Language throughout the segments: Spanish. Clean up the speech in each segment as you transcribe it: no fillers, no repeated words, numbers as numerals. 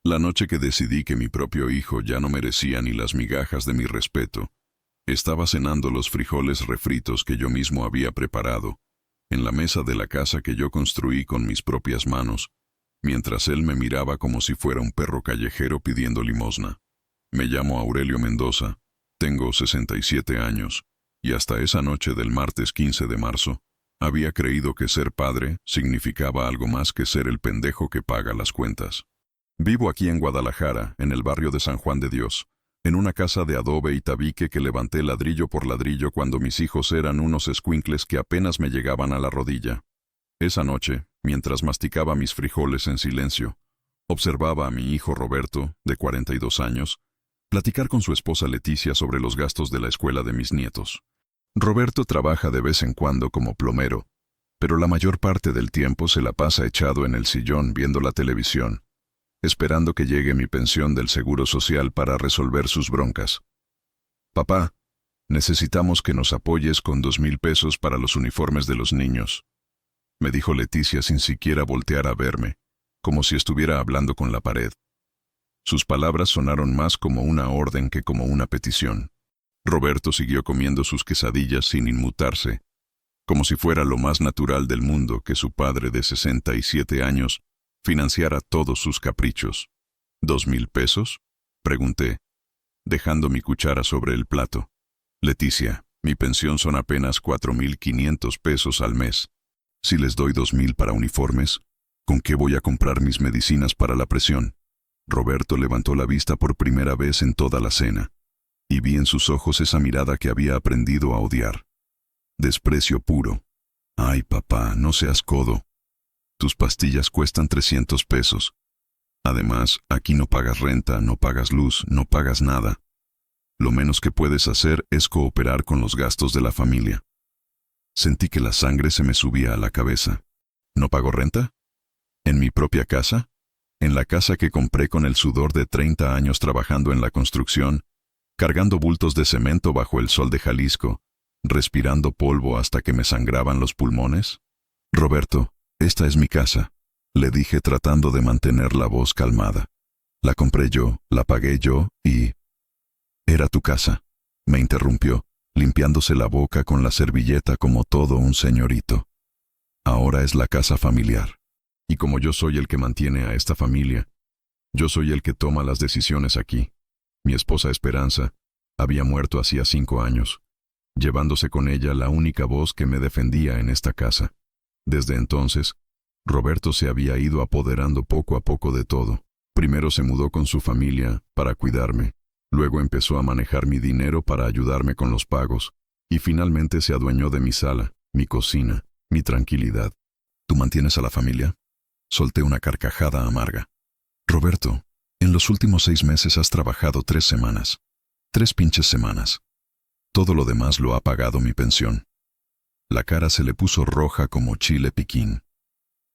La noche que decidí que mi propio hijo ya no merecía ni las migajas de mi respeto, estaba cenando los frijoles refritos que yo mismo había preparado, en la mesa de la casa que yo construí con mis propias manos, mientras él me miraba como si fuera un perro callejero pidiendo limosna. Me llamo Aurelio Mendoza, tengo 67 años, y hasta esa noche del martes 15 de marzo, había creído que ser padre significaba algo más que ser el pendejo que paga las cuentas. Vivo aquí en Guadalajara, en el barrio de San Juan de Dios, en una casa de adobe y tabique que levanté ladrillo por ladrillo cuando mis hijos eran unos escuincles que apenas me llegaban a la rodilla. Esa noche, mientras masticaba mis frijoles en silencio, observaba a mi hijo Roberto, de 42 años, platicar con su esposa Leticia sobre los gastos de la escuela de mis nietos. Roberto trabaja de vez en cuando como plomero, pero la mayor parte del tiempo se la pasa echado en el sillón viendo la televisión, esperando que llegue mi pensión del Seguro Social para resolver sus broncas. Papá, necesitamos que nos apoyes con 2,000 pesos para los uniformes de los niños, me dijo Leticia sin siquiera voltear a verme, como si estuviera hablando con la pared. Sus palabras sonaron más como una orden que como una petición. Roberto siguió comiendo sus quesadillas sin inmutarse, como si fuera lo más natural del mundo que su padre de 67 años financiara todos sus caprichos. ¿2,000 pesos? Pregunté, dejando mi cuchara sobre el plato. Leticia, mi pensión son apenas 4,500 pesos al mes. Si les doy 2,000 para uniformes, ¿con qué voy a comprar mis medicinas para la presión? Roberto levantó la vista por primera vez en toda la cena, y vi en sus ojos esa mirada que había aprendido a odiar. Desprecio puro. Ay, papá, no seas codo. Tus pastillas cuestan 300 pesos. Además, aquí no pagas renta, no pagas luz, no pagas nada. Lo menos que puedes hacer es cooperar con los gastos de la familia. Sentí que la sangre se me subía a la cabeza. ¿No pago renta? ¿En mi propia casa? ¿En la casa que compré con el sudor de 30 años trabajando en la construcción, cargando bultos de cemento bajo el sol de Jalisco, respirando polvo hasta que me sangraban los pulmones? Roberto, esta es mi casa, le dije tratando de mantener la voz calmada. La compré yo, la pagué yo y... Era tu casa, me interrumpió, limpiándose la boca con la servilleta como todo un señorito. Ahora es la casa familiar. Y como yo soy el que mantiene a esta familia, yo soy el que toma las decisiones aquí. Mi esposa Esperanza había muerto hacía 5 años, llevándose con ella la única voz que me defendía en esta casa. Desde entonces, Roberto se había ido apoderando poco a poco de todo. Primero se mudó con su familia para cuidarme, luego empezó a manejar mi dinero para ayudarme con los pagos, y finalmente se adueñó de mi sala, mi cocina, mi tranquilidad. ¿Tú mantienes a la familia? Solté una carcajada amarga. Roberto, en los últimos 6 meses has trabajado 3 semanas. 3 pinches semanas. Todo lo demás lo ha pagado mi pensión. La cara se le puso roja como chile piquín.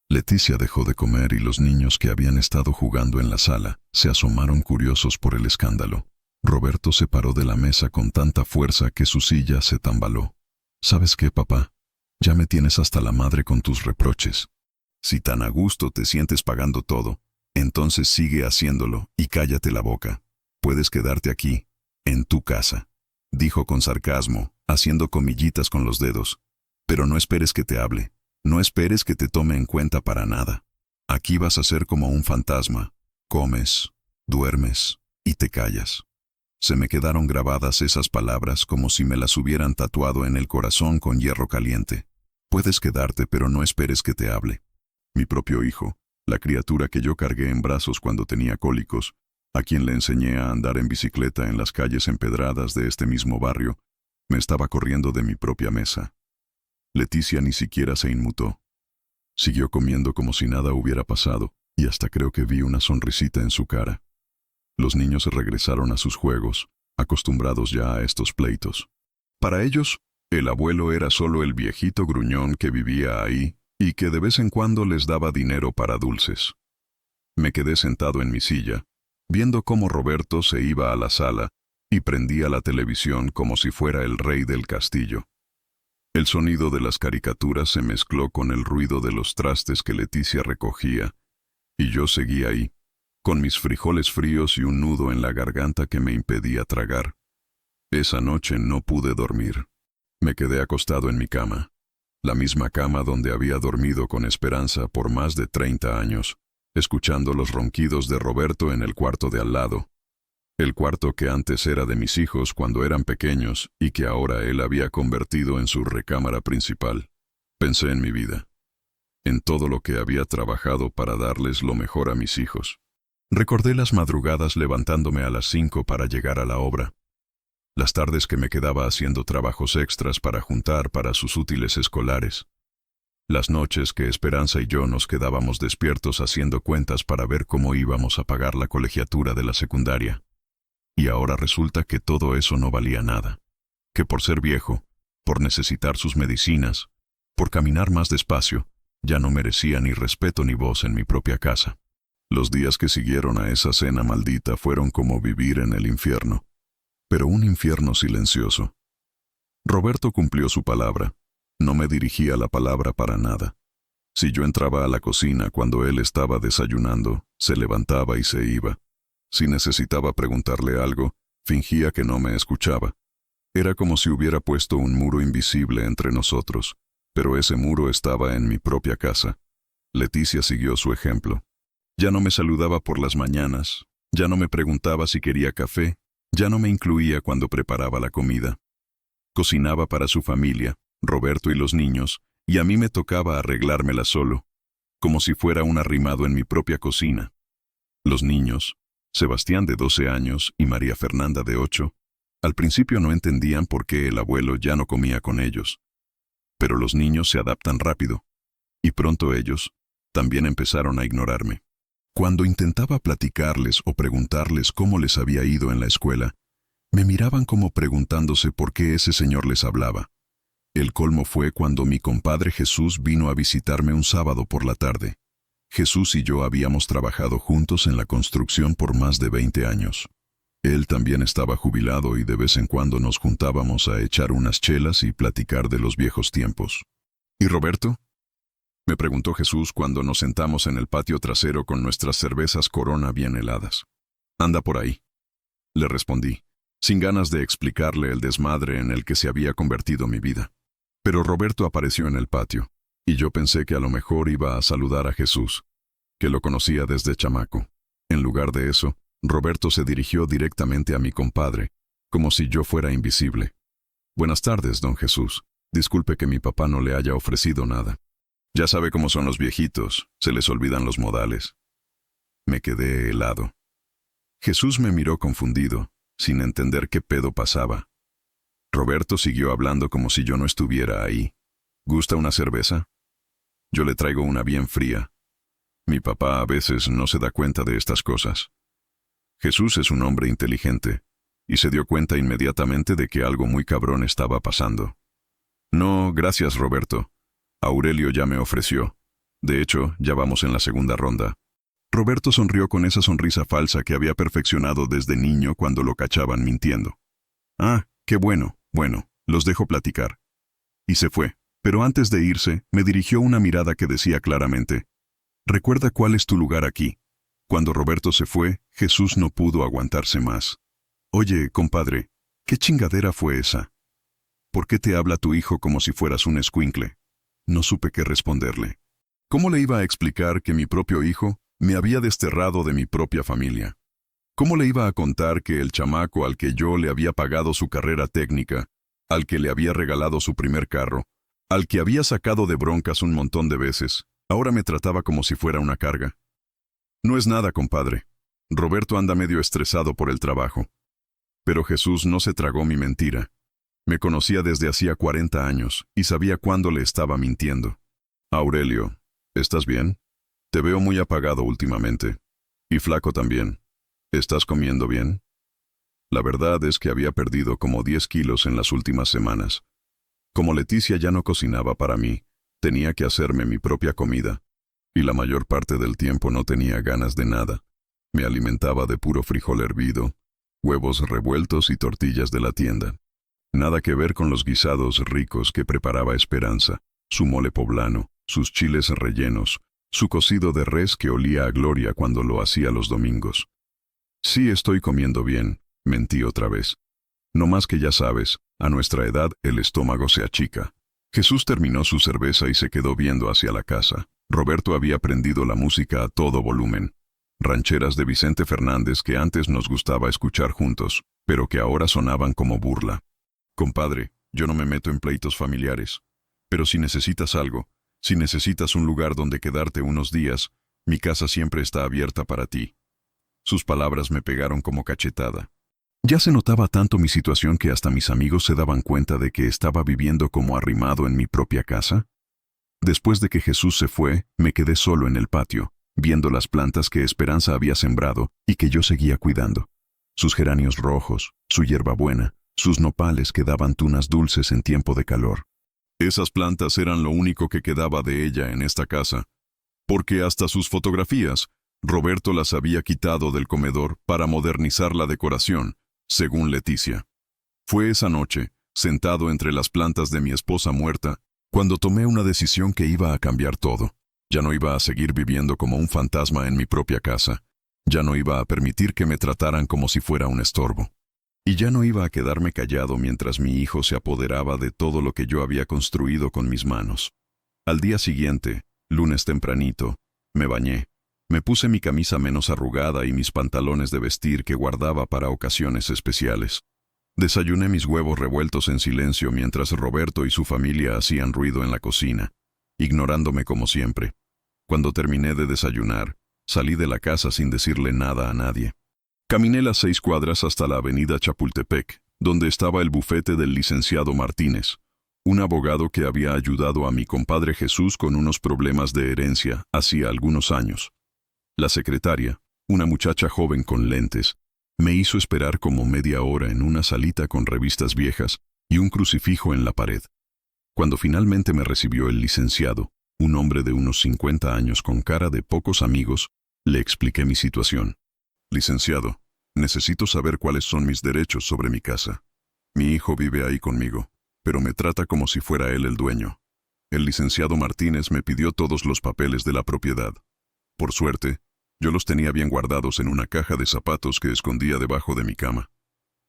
Leticia dejó de comer y los niños que habían estado jugando en la sala se asomaron curiosos por el escándalo. Roberto se paró de la mesa con tanta fuerza que su silla se tambaló. ¿Sabes qué, papá? Ya me tienes hasta la madre con tus reproches. Si tan a gusto te sientes pagando todo, entonces sigue haciéndolo y cállate la boca. Puedes quedarte aquí, en tu casa, dijo con sarcasmo, haciendo comillitas con los dedos. Pero no esperes que te hable, no esperes que te tome en cuenta para nada. Aquí vas a ser como un fantasma, comes, duermes y te callas. Se me quedaron grabadas esas palabras como si me las hubieran tatuado en el corazón con hierro caliente. Puedes quedarte, pero no esperes que te hable. Mi propio hijo, la criatura que yo cargué en brazos cuando tenía cólicos, a quien le enseñé a andar en bicicleta en las calles empedradas de este mismo barrio, me estaba corriendo de mi propia mesa. Leticia ni siquiera se inmutó. Siguió comiendo como si nada hubiera pasado, y hasta creo que vi una sonrisita en su cara. Los niños regresaron a sus juegos, acostumbrados ya a estos pleitos. Para ellos, el abuelo era solo el viejito gruñón que vivía ahí y que de vez en cuando les daba dinero para dulces. Me quedé sentado en mi silla, viendo cómo Roberto se iba a la sala y prendía la televisión como si fuera el rey del castillo. El sonido de las caricaturas se mezcló con el ruido de los trastes que Leticia recogía, y yo seguí ahí, con mis frijoles fríos y un nudo en la garganta que me impedía tragar. Esa noche no pude dormir. Me quedé acostado en mi cama, la misma cama donde había dormido con Esperanza por más de 30 años, escuchando los ronquidos de Roberto en el cuarto de al lado, el cuarto que antes era de mis hijos cuando eran pequeños y que ahora él había convertido en su recámara principal. Pensé en mi vida, en todo lo que había trabajado para darles lo mejor a mis hijos. Recordé las madrugadas levantándome a las 5 para llegar a la obra, las tardes que me quedaba haciendo trabajos extras para juntar para sus útiles escolares, las noches que Esperanza y yo nos quedábamos despiertos haciendo cuentas para ver cómo íbamos a pagar la colegiatura de la secundaria. Y ahora resulta que todo eso no valía nada, que por ser viejo, por necesitar sus medicinas, por caminar más despacio, ya no merecía ni respeto ni voz en mi propia casa. Los días que siguieron a esa cena maldita fueron como vivir en el infierno, pero un infierno silencioso. Roberto cumplió su palabra, no me dirigía la palabra para nada. Si yo entraba a la cocina cuando él estaba desayunando, se levantaba y se iba. Si necesitaba preguntarle algo, fingía que no me escuchaba. Era como si hubiera puesto un muro invisible entre nosotros, pero ese muro estaba en mi propia casa. Leticia siguió su ejemplo. Ya no me saludaba por las mañanas, ya no me preguntaba si quería café, ya no me incluía cuando preparaba la comida. Cocinaba para su familia, Roberto y los niños, y a mí me tocaba arreglármela solo, como si fuera un arrimado en mi propia cocina. Los niños, Sebastián de 12 años y María Fernanda de 8, al principio no entendían por qué el abuelo ya no comía con ellos. Pero los niños se adaptan rápido, y pronto ellos también empezaron a ignorarme. Cuando intentaba platicarles o preguntarles cómo les había ido en la escuela, me miraban como preguntándose por qué ese señor les hablaba. El colmo fue cuando mi compadre Jesús vino a visitarme un sábado por la tarde. Jesús y yo habíamos trabajado juntos en la construcción por más de 20 años. Él también estaba jubilado y de vez en cuando nos juntábamos a echar unas chelas y platicar de los viejos tiempos. ¿Y Roberto?, me preguntó Jesús cuando nos sentamos en el patio trasero con nuestras cervezas Corona bien heladas. «Anda por ahí», le respondí, sin ganas de explicarle el desmadre en el que se había convertido mi vida. Pero Roberto apareció en el patio, y yo pensé que a lo mejor iba a saludar a Jesús, que lo conocía desde chamaco. En lugar de eso, Roberto se dirigió directamente a mi compadre, como si yo fuera invisible. «Buenas tardes, don Jesús. Disculpe que mi papá no le haya ofrecido nada. Ya sabe cómo son los viejitos, se les olvidan los modales». Me quedé helado. Jesús me miró confundido, sin entender qué pedo pasaba. Roberto siguió hablando como si yo no estuviera ahí. «¿Gusta una cerveza? Yo le traigo una bien fría. Mi papá a veces no se da cuenta de estas cosas». Jesús es un hombre inteligente, y se dio cuenta inmediatamente de que algo muy cabrón estaba pasando. «No, gracias, Roberto. Aurelio ya me ofreció. De hecho, ya vamos en la segunda ronda». Roberto sonrió con esa sonrisa falsa que había perfeccionado desde niño cuando lo cachaban mintiendo. «Ah, qué bueno, los dejo platicar». Y se fue, pero antes de irse, me dirigió una mirada que decía claramente: «Recuerda cuál es tu lugar aquí». Cuando Roberto se fue, Jesús no pudo aguantarse más. «Oye, compadre, ¿qué chingadera fue esa? ¿Por qué te habla tu hijo como si fueras un escuincle?». No supe qué responderle. ¿Cómo le iba a explicar que mi propio hijo me había desterrado de mi propia familia? ¿Cómo le iba a contar que el chamaco al que yo le había pagado su carrera técnica, al que le había regalado su primer carro, al que había sacado de broncas un montón de veces, ahora me trataba como si fuera una carga? «No es nada, compadre. Roberto anda medio estresado por el trabajo». Pero Jesús no se tragó mi mentira. Me conocía desde hacía 40 años y sabía cuándo le estaba mintiendo. «Aurelio, ¿estás bien? Te veo muy apagado últimamente. Y flaco también. ¿Estás comiendo bien?». La verdad es que había perdido como 10 kilos en las últimas semanas. Como Leticia ya no cocinaba para mí, tenía que hacerme mi propia comida. Y la mayor parte del tiempo no tenía ganas de nada. Me alimentaba de puro frijol hervido, huevos revueltos y tortillas de la tienda. Nada que ver con los guisados ricos que preparaba Esperanza, su mole poblano, sus chiles rellenos, su cocido de res que olía a gloria cuando lo hacía los domingos. Sí, estoy comiendo bien, mentí otra vez. No más que ya sabes, a nuestra edad el estómago se achica. Jesús terminó su cerveza y se quedó viendo hacia la casa. Roberto había prendido la música a todo volumen. Rancheras de Vicente Fernández que antes nos gustaba escuchar juntos, pero que ahora sonaban como burla. Compadre, yo no me meto en pleitos familiares. Pero si necesitas algo, si necesitas un lugar donde quedarte unos días, mi casa siempre está abierta para ti. Sus palabras me pegaron como cachetada. Ya se notaba tanto mi situación que hasta mis amigos se daban cuenta de que estaba viviendo como arrimado en mi propia casa. Después de que Jesús se fue, me quedé solo en el patio, viendo las plantas que Esperanza había sembrado y que yo seguía cuidando. Sus geranios rojos, su hierbabuena, sus nopales que daban tunas dulces en tiempo de calor. Esas plantas eran lo único que quedaba de ella en esta casa, porque hasta sus fotografías, Roberto las había quitado del comedor para modernizar la decoración, según Leticia. Fue esa noche, sentado entre las plantas de mi esposa muerta, cuando tomé una decisión que iba a cambiar todo. Ya no iba a seguir viviendo como un fantasma en mi propia casa. Ya no iba a permitir que me trataran como si fuera un estorbo. Y ya no iba a quedarme callado mientras mi hijo se apoderaba de todo lo que yo había construido con mis manos. Al día siguiente, lunes tempranito, me bañé. Me puse mi camisa menos arrugada y mis pantalones de vestir que guardaba para ocasiones especiales. Desayuné mis huevos revueltos en silencio mientras Roberto y su familia hacían ruido en la cocina, ignorándome como siempre. Cuando terminé de desayunar, salí de la casa sin decirle nada a nadie. Caminé las 6 cuadras hasta la avenida Chapultepec, donde estaba el bufete del licenciado Martínez, un abogado que había ayudado a mi compadre Jesús con unos problemas de herencia hacía algunos años. La secretaria, una muchacha joven con lentes, me hizo esperar como media hora en una salita con revistas viejas y un crucifijo en la pared. Cuando finalmente me recibió el licenciado, un hombre de unos 50 años con cara de pocos amigos, le expliqué mi situación. Licenciado, necesito saber cuáles son mis derechos sobre mi casa. Mi hijo vive ahí conmigo, pero me trata como si fuera él el dueño. El licenciado Martínez me pidió todos los papeles de la propiedad. Por suerte, yo los tenía bien guardados en una caja de zapatos que escondía debajo de mi cama.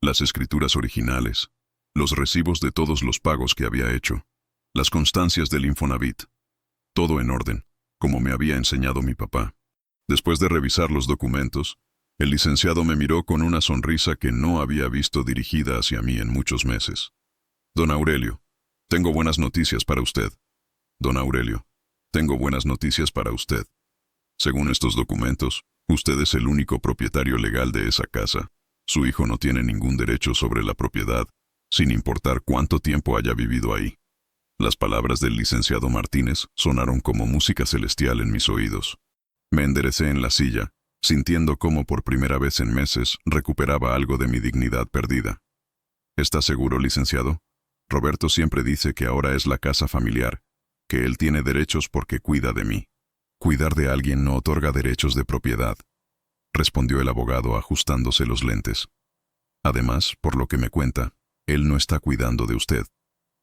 Las escrituras originales, los recibos de todos los pagos que había hecho, las constancias del Infonavit. Todo en orden, como me había enseñado mi papá. Después de revisar los documentos, el licenciado me miró con una sonrisa que no había visto dirigida hacia mí en muchos meses. Don Aurelio, tengo buenas noticias para usted. Don Aurelio, tengo buenas noticias para usted. Según estos documentos, usted es el único propietario legal de esa casa. Su hijo no tiene ningún derecho sobre la propiedad, sin importar cuánto tiempo haya vivido ahí. Las palabras del licenciado Martínez sonaron como música celestial en mis oídos. Me enderecé en la silla, sintiendo cómo por primera vez en meses recuperaba algo de mi dignidad perdida. ¿Está seguro, licenciado? Roberto siempre dice que ahora es la casa familiar, que él tiene derechos porque cuida de mí. Cuidar de alguien no otorga derechos de propiedad, respondió el abogado ajustándose los lentes. Además, por lo que me cuenta, él no está cuidando de usted.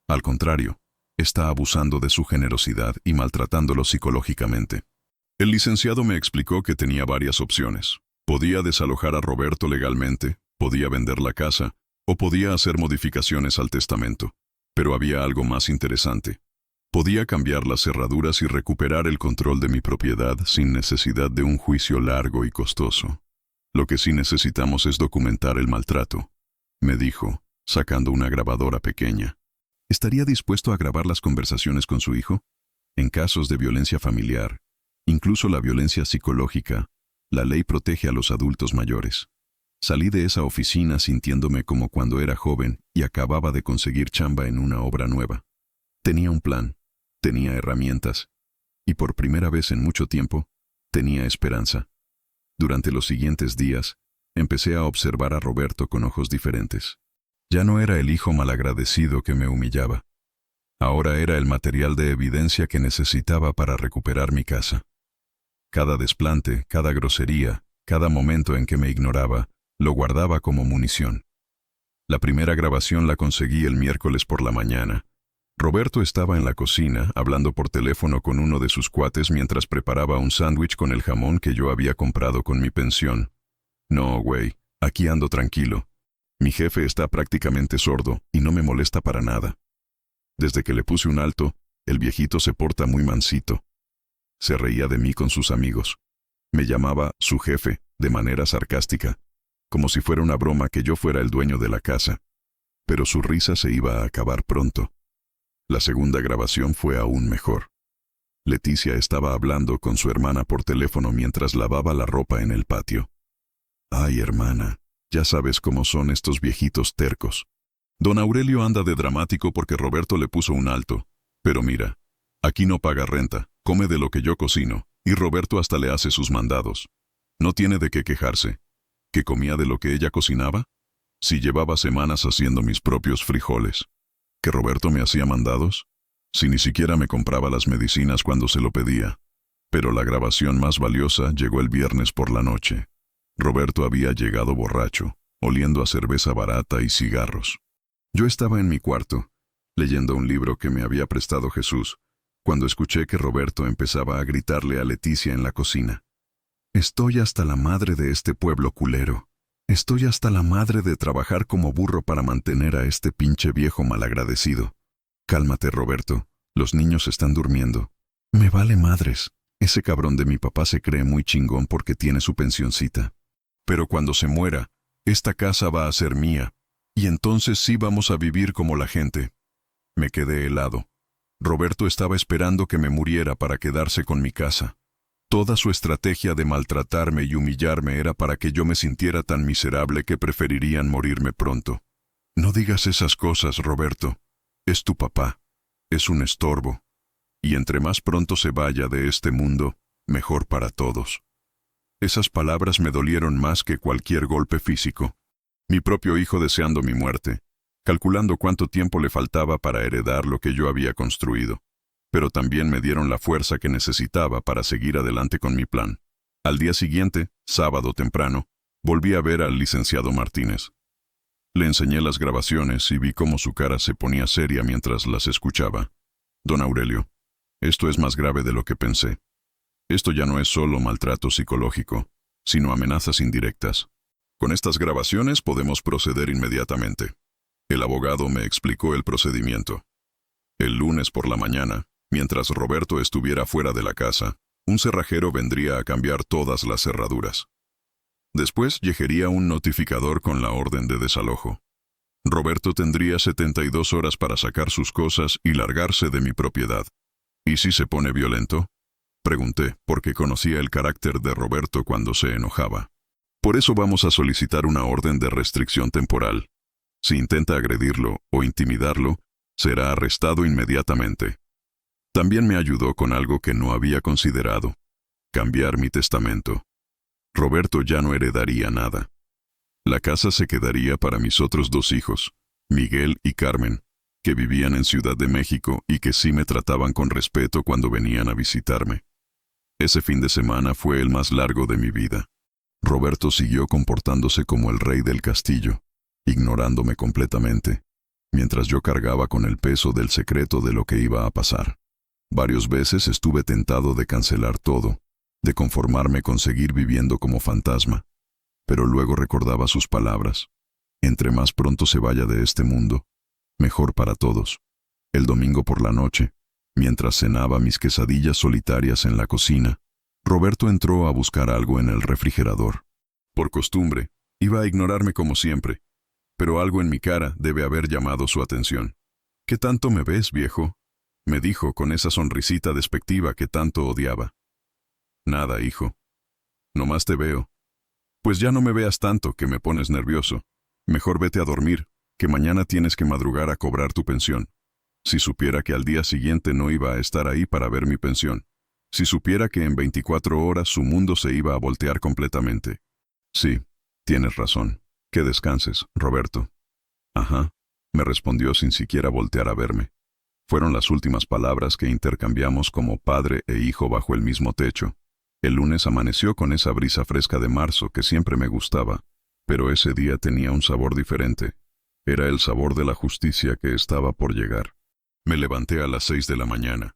Al contrario, está abusando de su generosidad y maltratándolo psicológicamente. El licenciado me explicó que tenía varias opciones. Podía desalojar a Roberto legalmente, podía vender la casa, o podía hacer modificaciones al testamento. Pero había algo más interesante. Podía cambiar las cerraduras y recuperar el control de mi propiedad sin necesidad de un juicio largo y costoso. Lo que sí necesitamos es documentar el maltrato, me dijo, sacando una grabadora pequeña. ¿Estaría dispuesto a grabar las conversaciones con su hijo? En casos de violencia familiar, incluso la violencia psicológica, la ley protege a los adultos mayores. Salí de esa oficina sintiéndome como cuando era joven y acababa de conseguir chamba en una obra nueva. Tenía un plan. Tenía herramientas, y por primera vez en mucho tiempo, tenía esperanza. Durante los siguientes días, empecé a observar a Roberto con ojos diferentes. Ya no era el hijo malagradecido que me humillaba. Ahora era el material de evidencia que necesitaba para recuperar mi casa. Cada desplante, cada grosería, cada momento en que me ignoraba, lo guardaba como munición. La primera grabación la conseguí el miércoles por la mañana. Roberto estaba en la cocina, hablando por teléfono con uno de sus cuates mientras preparaba un sándwich con el jamón que yo había comprado con mi pensión. No, güey, aquí ando tranquilo. Mi jefe está prácticamente sordo y no me molesta para nada. Desde que le puse un alto, el viejito se porta muy mansito. Se reía de mí con sus amigos. Me llamaba su jefe, de manera sarcástica, como si fuera una broma que yo fuera el dueño de la casa. Pero su risa se iba a acabar pronto. La segunda grabación fue aún mejor. Leticia estaba hablando con su hermana por teléfono mientras lavaba la ropa en el patio. Ay, hermana, ya sabes cómo son estos viejitos tercos. Don Aurelio anda de dramático porque Roberto le puso un alto. Pero mira, aquí no paga renta, come de lo que yo cocino, y Roberto hasta le hace sus mandados. No tiene de qué quejarse. ¿Que comía de lo que ella cocinaba? Si llevaba semanas haciendo mis propios frijoles. ¿Que Roberto me hacía mandados? Si ni siquiera me compraba las medicinas cuando se lo pedía. Pero la grabación más valiosa llegó el viernes por la noche. Roberto había llegado borracho, oliendo a cerveza barata y cigarros. Yo estaba en mi cuarto, leyendo un libro que me había prestado Jesús, cuando escuché que Roberto empezaba a gritarle a Leticia en la cocina. Estoy hasta la madre de este pueblo culero. Estoy hasta la madre de trabajar como burro para mantener a este pinche viejo malagradecido. Cálmate, Roberto. Los niños están durmiendo. Me vale madres. Ese cabrón de mi papá se cree muy chingón porque tiene su pensioncita. Pero cuando se muera, esta casa va a ser mía. Y entonces sí vamos a vivir como la gente. Me quedé helado. Roberto estaba esperando que me muriera para quedarse con mi casa. Toda su estrategia de maltratarme y humillarme era para que yo me sintiera tan miserable que preferirían morirme pronto. No digas esas cosas, Roberto. Es tu papá. Es un estorbo. Y entre más pronto se vaya de este mundo, mejor para todos. Esas palabras me dolieron más que cualquier golpe físico. Mi propio hijo deseando mi muerte, calculando cuánto tiempo le faltaba para heredar lo que yo había construido. Pero también me dieron la fuerza que necesitaba para seguir adelante con mi plan. Al día siguiente, sábado temprano, volví a ver al licenciado Martínez. Le enseñé las grabaciones y vi cómo su cara se ponía seria mientras las escuchaba. Don Aurelio, esto es más grave de lo que pensé. Esto ya no es solo maltrato psicológico, sino amenazas indirectas. Con estas grabaciones podemos proceder inmediatamente. El abogado me explicó el procedimiento. El lunes por la mañana, mientras Roberto estuviera fuera de la casa, un cerrajero vendría a cambiar todas las cerraduras. Después llegaría un notificador con la orden de desalojo. Roberto tendría 72 horas para sacar sus cosas y largarse de mi propiedad. ¿Y si se pone violento? Pregunté, porque conocía el carácter de Roberto cuando se enojaba. Por eso vamos a solicitar una orden de restricción temporal. Si intenta agredirlo o intimidarlo, será arrestado inmediatamente. También me ayudó con algo que no había considerado: cambiar mi testamento. Roberto ya no heredaría nada. La casa se quedaría para mis otros 2 hijos, Miguel y Carmen, que vivían en Ciudad de México y que sí me trataban con respeto cuando venían a visitarme. Ese fin de semana fue el más largo de mi vida. Roberto siguió comportándose como el rey del castillo, ignorándome completamente, mientras yo cargaba con el peso del secreto de lo que iba a pasar. Varias veces estuve tentado de cancelar todo, de conformarme con seguir viviendo como fantasma, pero luego recordaba sus palabras: entre más pronto se vaya de este mundo, mejor para todos. El domingo por la noche, mientras cenaba mis quesadillas solitarias en la cocina, Roberto entró a buscar algo en el refrigerador. Por costumbre, iba a ignorarme como siempre, pero algo en mi cara debe haber llamado su atención. ¿Qué tanto me ves, viejo?, me dijo con esa sonrisita despectiva que tanto odiaba. Nada, hijo. Nomás te veo. Pues ya no me veas tanto, que me pones nervioso. Mejor vete a dormir, que mañana tienes que madrugar a cobrar tu pensión. Si supiera que al día siguiente no iba a estar ahí para ver mi pensión. Si supiera que en 24 horas su mundo se iba a voltear completamente. Sí, tienes razón. Que descanses, Roberto. Ajá, me respondió sin siquiera voltear a verme. Fueron las últimas palabras que intercambiamos como padre e hijo bajo el mismo techo. El lunes amaneció con esa brisa fresca de marzo que siempre me gustaba, pero ese día tenía un sabor diferente. Era el sabor de la justicia que estaba por llegar. Me levanté a las 6 de la mañana,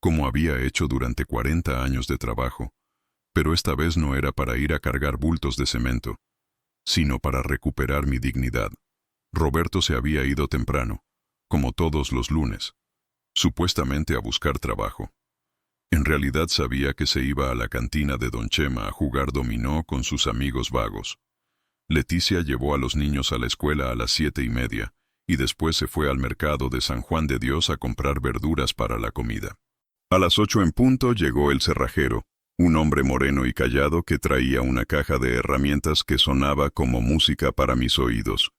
como había hecho durante 40 años de trabajo, pero esta vez no era para ir a cargar bultos de cemento, sino para recuperar mi dignidad. Roberto se había ido temprano, como todos los lunes, supuestamente a buscar trabajo. En realidad sabía que se iba a la cantina de Don Chema a jugar dominó con sus amigos vagos. Leticia llevó a los niños a la escuela a las 7:30, y después se fue al mercado de San Juan de Dios a comprar verduras para la comida. A las 8 en punto llegó el cerrajero, un hombre moreno y callado que traía una caja de herramientas que sonaba como música para mis oídos.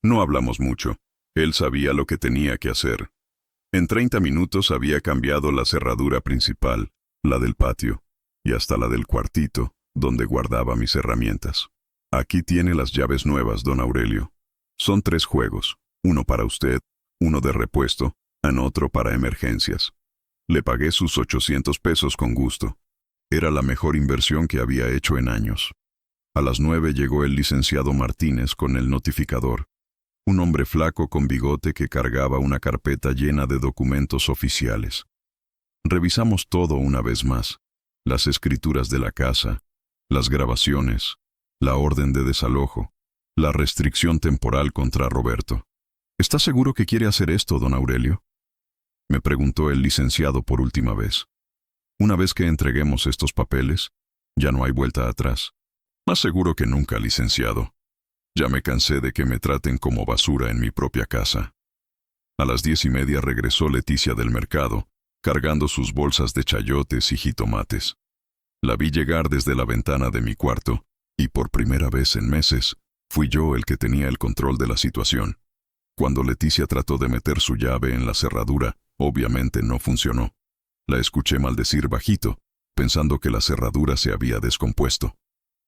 No hablamos mucho. Él sabía lo que tenía que hacer. En 30 minutos había cambiado la cerradura principal, la del patio, y hasta la del cuartito, donde guardaba mis herramientas. Aquí tiene las llaves nuevas, don Aurelio. Son 3 juegos, uno para usted, uno de repuesto, y otro para emergencias. Le pagué sus 800 pesos con gusto. Era la mejor inversión que había hecho en años. A las 9 llegó el licenciado Martínez con el notificador. Un hombre flaco con bigote que cargaba una carpeta llena de documentos oficiales. Revisamos todo una vez más: las escrituras de la casa, las grabaciones, la orden de desalojo, la restricción temporal contra Roberto. ¿Está seguro que quiere hacer esto, don Aurelio?, me preguntó el licenciado por última vez. Una vez que entreguemos estos papeles, ya no hay vuelta atrás. Más seguro que nunca, licenciado. Ya me cansé de que me traten como basura en mi propia casa. A las 10:30 regresó Leticia del mercado, cargando sus bolsas de chayotes y jitomates. La vi llegar desde la ventana de mi cuarto, y por primera vez en meses, fui yo el que tenía el control de la situación. Cuando Leticia trató de meter su llave en la cerradura, obviamente no funcionó. La escuché maldecir bajito, pensando que la cerradura se había descompuesto.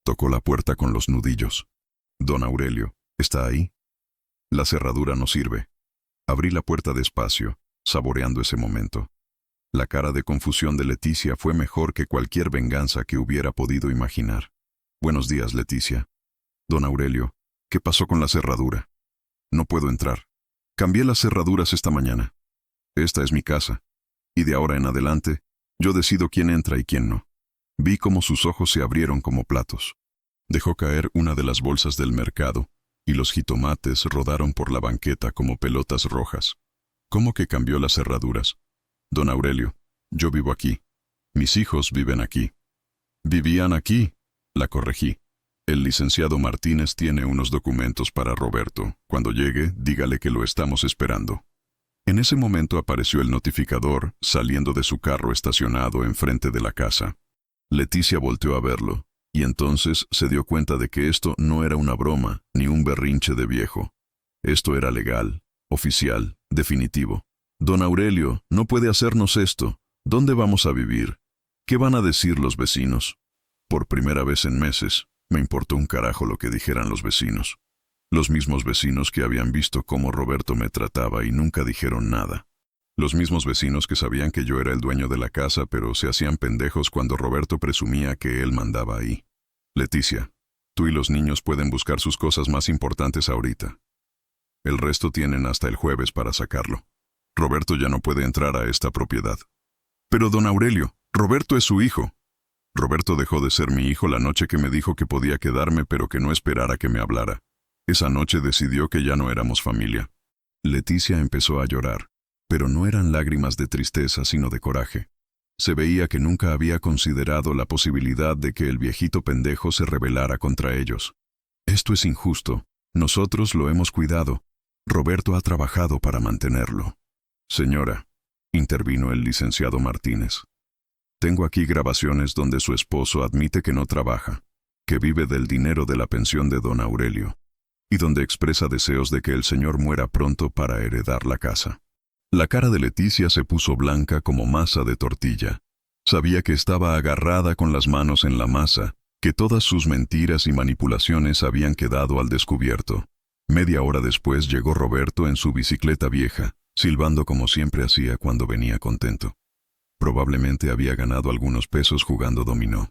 Tocó la puerta con los nudillos. Don Aurelio, ¿está ahí? La cerradura no sirve. Abrí la puerta despacio, saboreando ese momento. La cara de confusión de Leticia fue mejor que cualquier venganza que hubiera podido imaginar. Buenos días, Leticia. Don Aurelio, ¿qué pasó con la cerradura? No puedo entrar. Cambié las cerraduras esta mañana. Esta es mi casa, y de ahora en adelante, yo decido quién entra y quién no. Vi cómo sus ojos se abrieron como platos. Dejó caer una de las bolsas del mercado, y los jitomates rodaron por la banqueta como pelotas rojas. ¿Cómo que cambió las cerraduras? Don Aurelio, yo vivo aquí. Mis hijos viven aquí. Vivían aquí, la corregí. El licenciado Martínez tiene unos documentos para Roberto. Cuando llegue, dígale que lo estamos esperando. En ese momento apareció el notificador, saliendo de su carro estacionado enfrente de la casa. Leticia volteó a verlo, y entonces se dio cuenta de que esto no era una broma, ni un berrinche de viejo. Esto era legal, oficial, definitivo. Don Aurelio, no puede hacernos esto. ¿Dónde vamos a vivir? ¿Qué van a decir los vecinos? Por primera vez en meses, me importó un carajo lo que dijeran los vecinos. Los mismos vecinos que habían visto cómo Roberto me trataba y nunca dijeron nada. Los mismos vecinos que sabían que yo era el dueño de la casa, pero se hacían pendejos cuando Roberto presumía que él mandaba ahí. Leticia, tú y los niños pueden buscar sus cosas más importantes ahorita. El resto tienen hasta el jueves para sacarlo. Roberto ya no puede entrar a esta propiedad. Pero don Aurelio, Roberto es su hijo. Roberto dejó de ser mi hijo la noche que me dijo que podía quedarme, pero que no esperara que me hablara. Esa noche decidió que ya no éramos familia. Leticia empezó a llorar, pero no eran lágrimas de tristeza, sino de coraje. Se veía que nunca había considerado la posibilidad de que el viejito pendejo se rebelara contra ellos. Esto es injusto. Nosotros lo hemos cuidado. Roberto ha trabajado para mantenerlo. Señora, intervino el licenciado Martínez. Tengo aquí grabaciones donde su esposo admite que no trabaja, que vive del dinero de la pensión de don Aurelio, y donde expresa deseos de que el señor muera pronto para heredar la casa. La cara de Leticia se puso blanca como masa de tortilla. Sabía que estaba agarrada con las manos en la masa, que todas sus mentiras y manipulaciones habían quedado al descubierto. Media hora después llegó Roberto en su bicicleta vieja, silbando como siempre hacía cuando venía contento. Probablemente había ganado algunos pesos jugando dominó.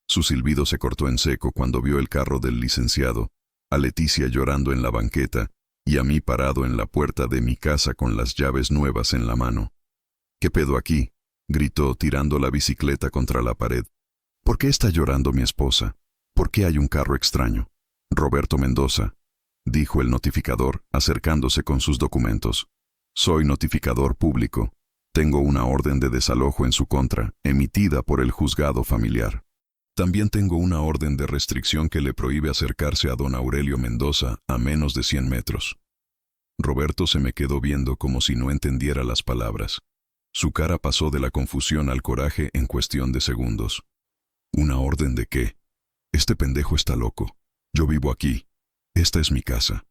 Su silbido se cortó en seco cuando vio el carro del licenciado, a Leticia llorando en la banqueta y a mí parado en la puerta de mi casa con las llaves nuevas en la mano. «¿Qué pedo aquí?», gritó tirando la bicicleta contra la pared. «¿Por qué está llorando mi esposa? ¿Por qué hay un carro extraño?» «Roberto Mendoza», dijo el notificador, acercándose con sus documentos. «Soy notificador público. Tengo una orden de desalojo en su contra, emitida por el juzgado familiar. También tengo una orden de restricción que le prohíbe acercarse a don Aurelio Mendoza a menos de 100 metros. Roberto se me quedó viendo como si no entendiera las palabras. Su cara pasó de la confusión al coraje en cuestión de segundos. ¿Una orden de qué? Este pendejo está loco. Yo vivo aquí. Esta es mi casa.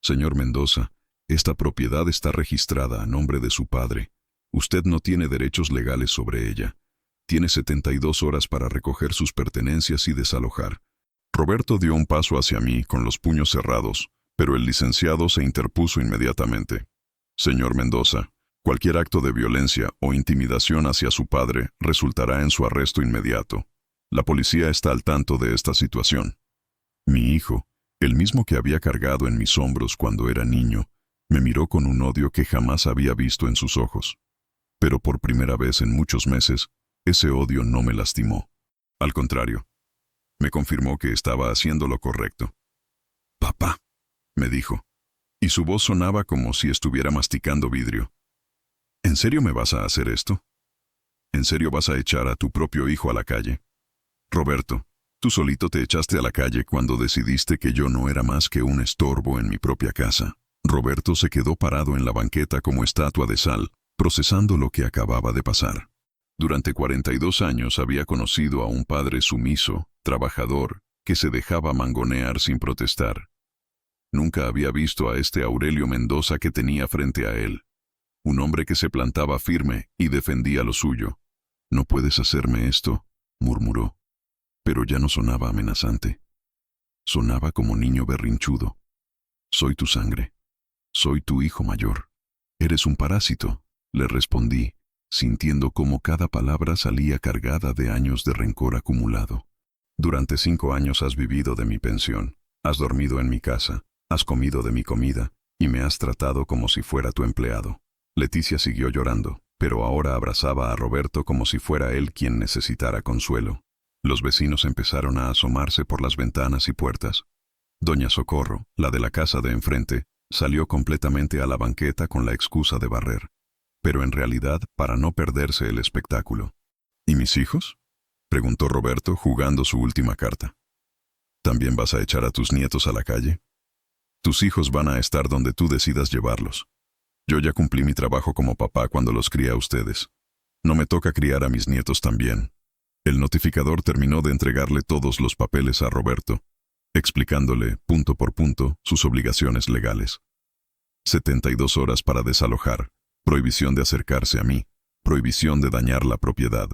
Señor Mendoza, esta propiedad está registrada a nombre de su padre. Usted no tiene derechos legales sobre ella. Tiene 72 horas para recoger sus pertenencias y desalojar». Roberto dio un paso hacia mí con los puños cerrados, pero el licenciado se interpuso inmediatamente. «Señor Mendoza, cualquier acto de violencia o intimidación hacia su padre resultará en su arresto inmediato. La policía está al tanto de esta situación». Mi hijo, el mismo que había cargado en mis hombros cuando era niño, me miró con un odio que jamás había visto en sus ojos. Pero por primera vez en muchos meses, ese odio no me lastimó. Al contrario, me confirmó que estaba haciendo lo correcto. «Papá», me dijo, y su voz sonaba como si estuviera masticando vidrio. «¿En serio me vas a hacer esto? ¿En serio vas a echar a tu propio hijo a la calle? Roberto, tú solito te echaste a la calle cuando decidiste que yo no era más que un estorbo en mi propia casa». Roberto se quedó parado en la banqueta como estatua de sal, procesando lo que acababa de pasar. Durante 42 años había conocido a un padre sumiso, trabajador, que se dejaba mangonear sin protestar. Nunca había visto a este Aurelio Mendoza que tenía frente a él. Un hombre que se plantaba firme y defendía lo suyo. «No puedes hacerme esto», murmuró. Pero ya no sonaba amenazante. Sonaba como niño berrinchudo. «Soy tu sangre. Soy tu hijo mayor. Eres un parásito», le respondí, sintiendo cómo cada palabra salía cargada de años de rencor acumulado. «Durante 5 años has vivido de mi pensión, has dormido en mi casa, has comido de mi comida, y me has tratado como si fuera tu empleado». Leticia siguió llorando, pero ahora abrazaba a Roberto como si fuera él quien necesitara consuelo. Los vecinos empezaron a asomarse por las ventanas y puertas. Doña Socorro, la de la casa de enfrente, salió completamente a la banqueta con la excusa de barrer, pero en realidad para no perderse el espectáculo. «¿Y mis hijos?», preguntó Roberto jugando su última carta. «¿También vas a echar a tus nietos a la calle? Tus hijos van a estar donde tú decidas llevarlos. Yo ya cumplí mi trabajo como papá cuando los crié a ustedes. No me toca criar a mis nietos también». El notificador terminó de entregarle todos los papeles a Roberto, explicándole, punto por punto, sus obligaciones legales. 72 horas para desalojar, prohibición de acercarse a mí, prohibición de dañar la propiedad.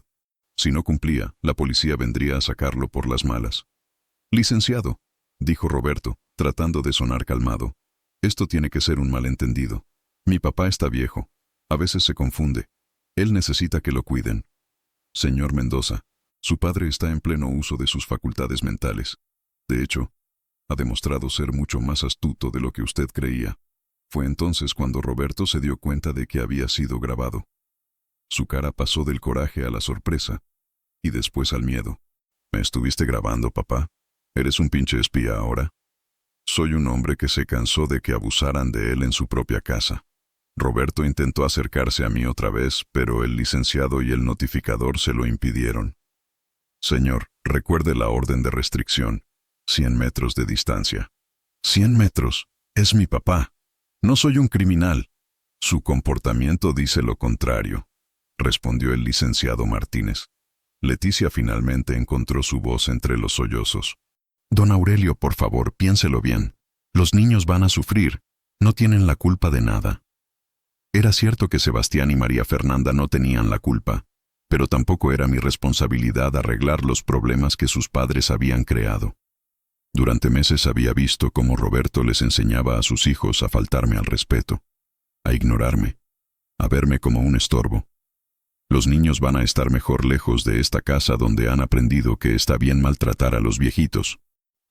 Si no cumplía, la policía vendría a sacarlo por las malas. «Licenciado», dijo Roberto, tratando de sonar calmado, «esto tiene que ser un malentendido. Mi papá está viejo. A veces se confunde. Él necesita que lo cuiden. Señor Mendoza, su padre está en pleno uso de sus facultades mentales. De hecho, ha demostrado ser mucho más astuto de lo que usted creía». Fue entonces cuando Roberto se dio cuenta de que había sido grabado. Su cara pasó del coraje a la sorpresa, y después al miedo. «¿Me estuviste grabando, papá? ¿Eres un pinche espía ahora?» «Soy un hombre que se cansó de que abusaran de él en su propia casa». Roberto intentó acercarse a mí otra vez, pero el licenciado y el notificador se lo impidieron. «Señor, recuerde la orden de restricción. 100 metros de distancia». «¿100 metros? Es mi papá. No soy un criminal». «Su comportamiento dice lo contrario», respondió el licenciado Martínez. Leticia finalmente encontró su voz entre los sollozos. «Don Aurelio, por favor, piénselo bien. Los niños van a sufrir. No tienen la culpa de nada». Era cierto que Sebastián y María Fernanda no tenían la culpa, pero tampoco era mi responsabilidad arreglar los problemas que sus padres habían creado. Durante meses había visto cómo Roberto les enseñaba a sus hijos a faltarme al respeto, a ignorarme, a verme como un estorbo. Los niños van a estar mejor lejos de esta casa donde han aprendido que está bien maltratar a los viejitos.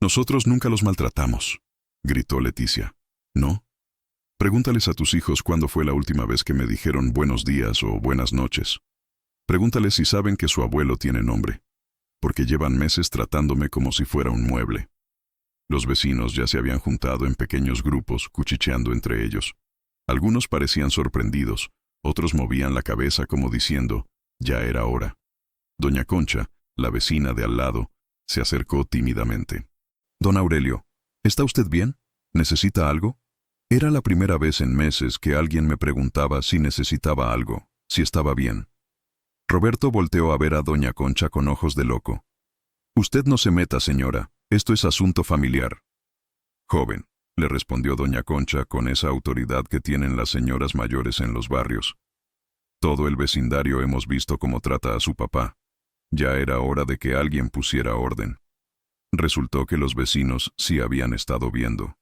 «Nosotros nunca los maltratamos», gritó Leticia. «¿No? Pregúntales a tus hijos cuándo fue la última vez que me dijeron buenos días o buenas noches. Pregúntales si saben que su abuelo tiene nombre, porque llevan meses tratándome como si fuera un mueble. Los vecinos ya se habían juntado en pequeños grupos, cuchicheando entre ellos. Algunos parecían sorprendidos, otros movían la cabeza como diciendo, ya era hora. Doña Concha, la vecina de al lado, se acercó tímidamente. Don Aurelio, ¿está usted bien? ¿Necesita algo? Era la primera vez en meses que alguien me preguntaba si necesitaba algo, si estaba bien. Roberto volteó a ver a doña Concha con ojos de loco. Usted no se meta, señora, esto es asunto familiar. Joven, le respondió doña Concha con esa autoridad que tienen las señoras mayores en los barrios. Todo el vecindario hemos visto cómo trata a su papá. Ya era hora de que alguien pusiera orden. Resultó que los vecinos sí habían estado viendo.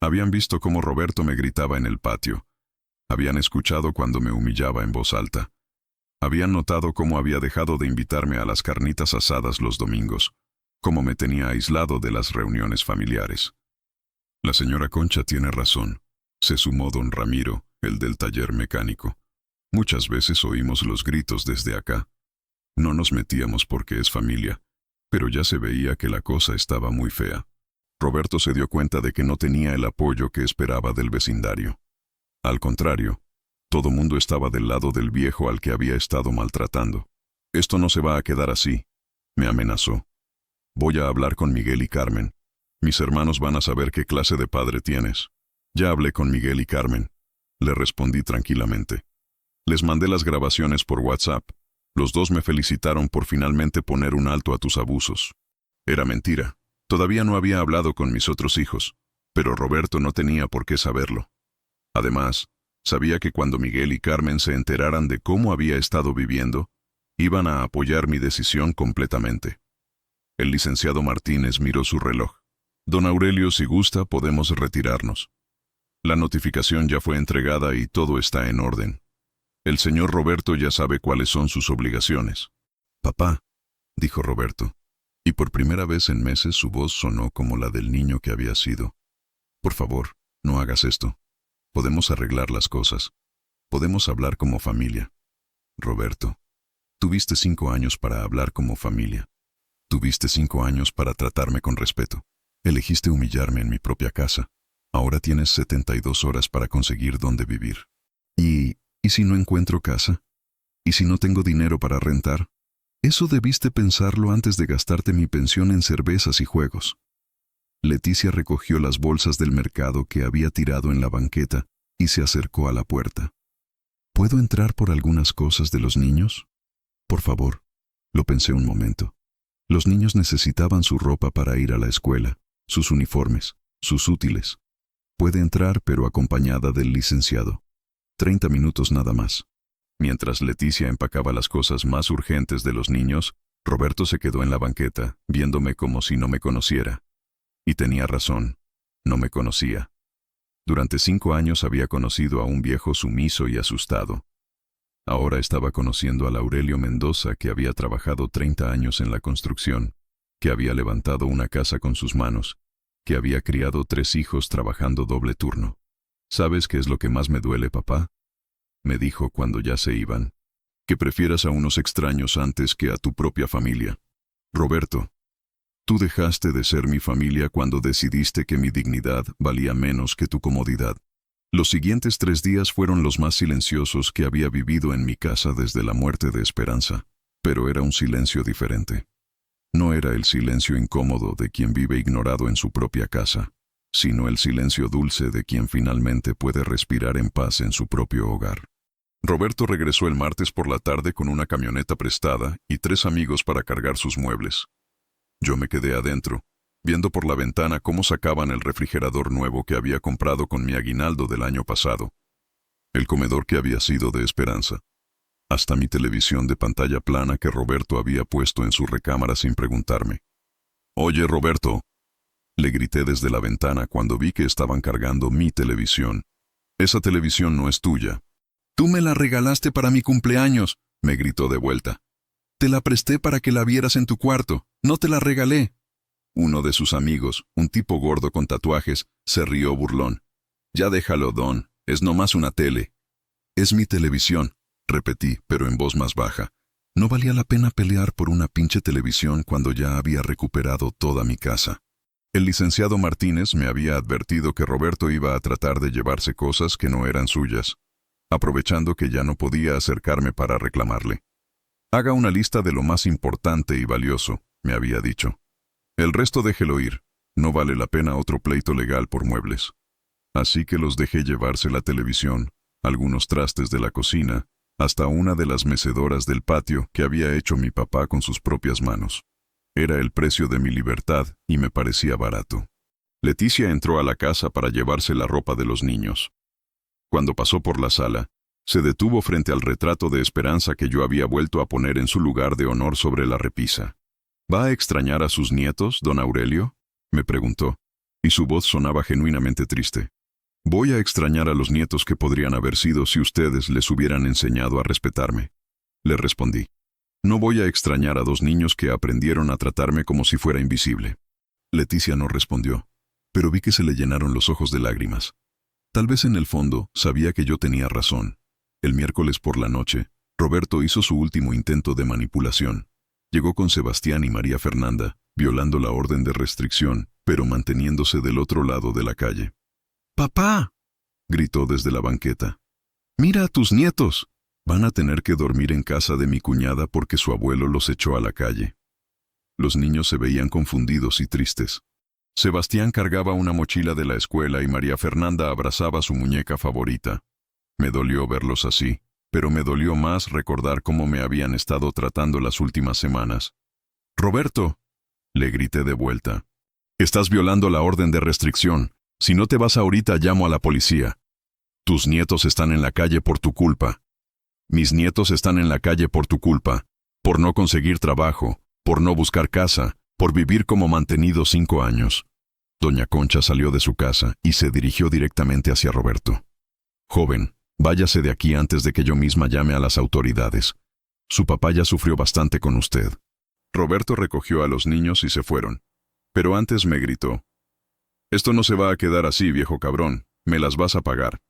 Habían visto cómo Roberto me gritaba en el patio. Habían escuchado cuando me humillaba en voz alta. Habían notado cómo había dejado de invitarme a las carnitas asadas los domingos, cómo me tenía aislado de las reuniones familiares. La señora Concha tiene razón, se sumó don Ramiro, el del taller mecánico. Muchas veces oímos los gritos desde acá. No nos metíamos porque es familia, pero ya se veía que la cosa estaba muy fea. Roberto se dio cuenta de que no tenía el apoyo que esperaba del vecindario. Al contrario, todo mundo estaba del lado del viejo al que había estado maltratando. Esto no se va a quedar así, me amenazó. Voy a hablar con Miguel y Carmen. Mis hermanos van a saber qué clase de padre tienes. Ya hablé con Miguel y Carmen, le respondí tranquilamente. Les mandé las grabaciones por WhatsApp. Los dos me felicitaron por finalmente poner un alto a tus abusos. Era mentira. Todavía no había hablado con mis otros hijos, pero Roberto no tenía por qué saberlo. Además, sabía que cuando Miguel y Carmen se enteraran de cómo había estado viviendo, iban a apoyar mi decisión completamente. El licenciado Martínez miró su reloj. Don Aurelio, si gusta, podemos retirarnos. La notificación ya fue entregada y todo está en orden. El señor Roberto ya sabe cuáles son sus obligaciones. Papá, dijo Roberto, y por primera vez en meses su voz sonó como la del niño que había sido. Por favor, no hagas esto. Podemos arreglar las cosas. Podemos hablar como familia. Roberto, tuviste 5 años para hablar como familia. Tuviste 5 años para tratarme con respeto. Elegiste humillarme en mi propia casa. Ahora tienes 72 horas para conseguir dónde vivir. ¿Y si no encuentro casa? ¿Y si no tengo dinero para rentar? Eso debiste pensarlo antes de gastarte mi pensión en cervezas y juegos. Leticia recogió las bolsas del mercado que había tirado en la banqueta y se acercó a la puerta. ¿Puedo entrar por algunas cosas de los niños? Por favor. Lo pensé un momento. Los niños necesitaban su ropa para ir a la escuela, sus uniformes, sus útiles. Puede entrar, pero acompañada del licenciado. 30 minutos nada más. Mientras Leticia empacaba las cosas más urgentes de los niños, Roberto se quedó en la banqueta, viéndome como si no me conociera. Y tenía razón, no me conocía. Durante 5 años había conocido a un viejo sumiso y asustado. Ahora estaba conociendo a Aurelio Mendoza, que había trabajado 30 años en la construcción, que había levantado una casa con sus manos, que había criado 3 hijos trabajando doble turno. ¿Sabes qué es lo que más me duele, papá?, me dijo cuando ya se iban. Que prefieras a unos extraños antes que a tu propia familia. Roberto, tú dejaste de ser mi familia cuando decidiste que mi dignidad valía menos que tu comodidad. Los siguientes 3 días fueron los más silenciosos que había vivido en mi casa desde la muerte de Esperanza, pero era un silencio diferente. No era el silencio incómodo de quien vive ignorado en su propia casa, sino el silencio dulce de quien finalmente puede respirar en paz en su propio hogar. Roberto regresó el martes por la tarde con una camioneta prestada y 3 amigos para cargar sus muebles. Yo me quedé adentro, viendo por la ventana cómo sacaban el refrigerador nuevo que había comprado con mi aguinaldo del año pasado, el comedor que había sido de Esperanza, hasta mi televisión de pantalla plana que Roberto había puesto en su recámara sin preguntarme. «Oye, Roberto», le grité desde la ventana cuando vi que estaban cargando mi televisión. «Esa televisión no es tuya». «Tú me la regalaste para mi cumpleaños», me gritó de vuelta. «Te la presté para que la vieras en tu cuarto, no te la regalé». Uno de sus amigos, un tipo gordo con tatuajes, se rió burlón. «Ya déjalo, Don, Es nomás una tele. Es mi televisión, repetí, pero en voz más baja. No valía la pena pelear por una pinche televisión cuando ya había recuperado toda mi casa. El licenciado Martínez me había advertido que Roberto iba a tratar de llevarse cosas que no eran suyas, aprovechando que ya no podía acercarme para reclamarle. Haga una lista de lo más importante y valioso, me había dicho. El resto déjelo ir, no vale la pena otro pleito legal por muebles. Así que los dejé llevarse la televisión, algunos trastes de la cocina, hasta una de las mecedoras del patio que había hecho mi papá con sus propias manos. Era el precio de mi libertad y me parecía barato. Leticia entró a la casa para llevarse la ropa de los niños. Cuando pasó por la sala, se detuvo frente al retrato de Esperanza que yo había vuelto a poner en su lugar de honor sobre la repisa. ¿Va a extrañar a sus nietos, don Aurelio?, me preguntó, y su voz sonaba genuinamente triste. Voy a extrañar a los nietos que podrían haber sido si ustedes les hubieran enseñado a respetarme, le respondí. No voy a extrañar a dos niños que aprendieron a tratarme como si fuera invisible. Leticia no respondió, pero vi que se le llenaron los ojos de lágrimas. Tal vez en el fondo sabía que yo tenía razón. El miércoles por la noche, Roberto hizo su último intento de manipulación. Llegó con Sebastián y María Fernanda, violando la orden de restricción, pero manteniéndose del otro lado de la calle. ¡Papá!, gritó desde la banqueta. ¡Mira a tus nietos! Van a tener que dormir en casa de mi cuñada porque su abuelo los echó a la calle. Los niños se veían confundidos y tristes. Sebastián cargaba una mochila de la escuela y María Fernanda abrazaba su muñeca favorita. Me dolió verlos así, pero me dolió más recordar cómo me habían estado tratando las últimas semanas. «¡Roberto!», le grité de vuelta. «Estás violando la orden de restricción. Si no te vas ahorita, llamo a la policía. Tus nietos están en la calle por tu culpa. Mis nietos están en la calle por tu culpa, por no conseguir trabajo, por no buscar casa, por vivir como mantenido 5 años». Doña Concha salió de su casa y se dirigió directamente hacia Roberto. «Joven, váyase de aquí antes de que yo misma llame a las autoridades. Su papá ya sufrió bastante con usted». Roberto recogió a los niños y se fueron. Pero antes me gritó: «Esto no se va a quedar así, viejo cabrón, me las vas a pagar».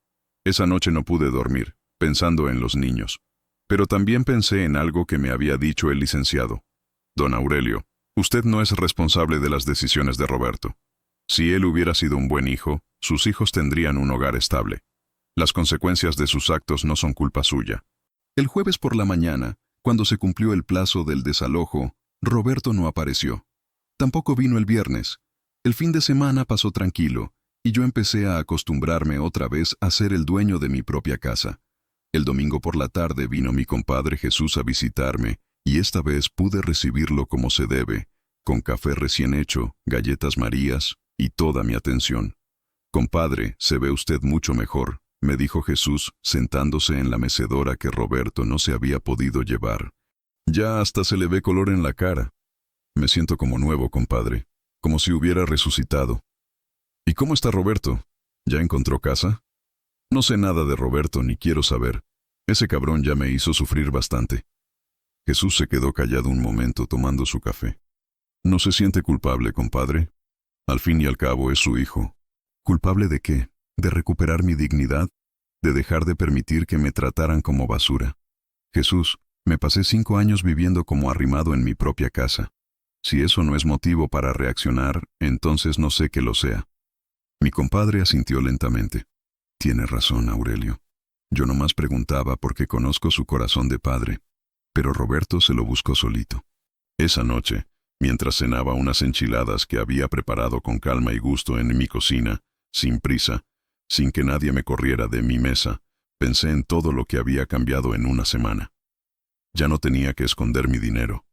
Esa noche no pude dormir, pensando en los niños. Pero también pensé en algo que me había dicho el licenciado. «Don Aurelio, usted no es responsable de las decisiones de Roberto. Si él hubiera sido un buen hijo, sus hijos tendrían un hogar estable. Las consecuencias de sus actos no son culpa suya». El jueves por la mañana, cuando se cumplió el plazo del desalojo, Roberto no apareció. Tampoco vino el viernes. El fin de semana pasó tranquilo, y yo empecé a acostumbrarme otra vez a ser el dueño de mi propia casa. El domingo por la tarde vino mi compadre Jesús a visitarme, y esta vez pude recibirlo como se debe, con café recién hecho, galletas Marías y toda mi atención. «Compadre, se ve usted mucho mejor», me dijo Jesús, sentándose en la mecedora que Roberto no se había podido llevar. «Ya hasta se le ve color en la cara. Me siento como nuevo, compadre, como si hubiera resucitado». «¿Y cómo está Roberto? ¿Ya encontró casa?» «No sé nada de Roberto ni quiero saber. Ese cabrón ya me hizo sufrir bastante». Jesús se quedó callado un momento tomando su café. «¿No se siente culpable, compadre? Al fin y al cabo es su hijo». «¿Culpable de qué? ¿De recuperar mi dignidad? ¿De dejar de permitir que me trataran como basura? Jesús, me pasé 5 años viviendo como arrimado en mi propia casa. Si eso no es motivo para reaccionar, entonces no sé qué lo sea». Mi compadre asintió lentamente. «Tiene razón, Aurelio. Yo nomás preguntaba porque conozco su corazón de padre, pero Roberto se lo buscó solito». Esa noche, mientras cenaba unas enchiladas que había preparado con calma y gusto en mi cocina, sin prisa, sin que nadie me corriera de mi mesa, pensé en todo lo que había cambiado en una semana. Ya no tenía que esconder mi dinero.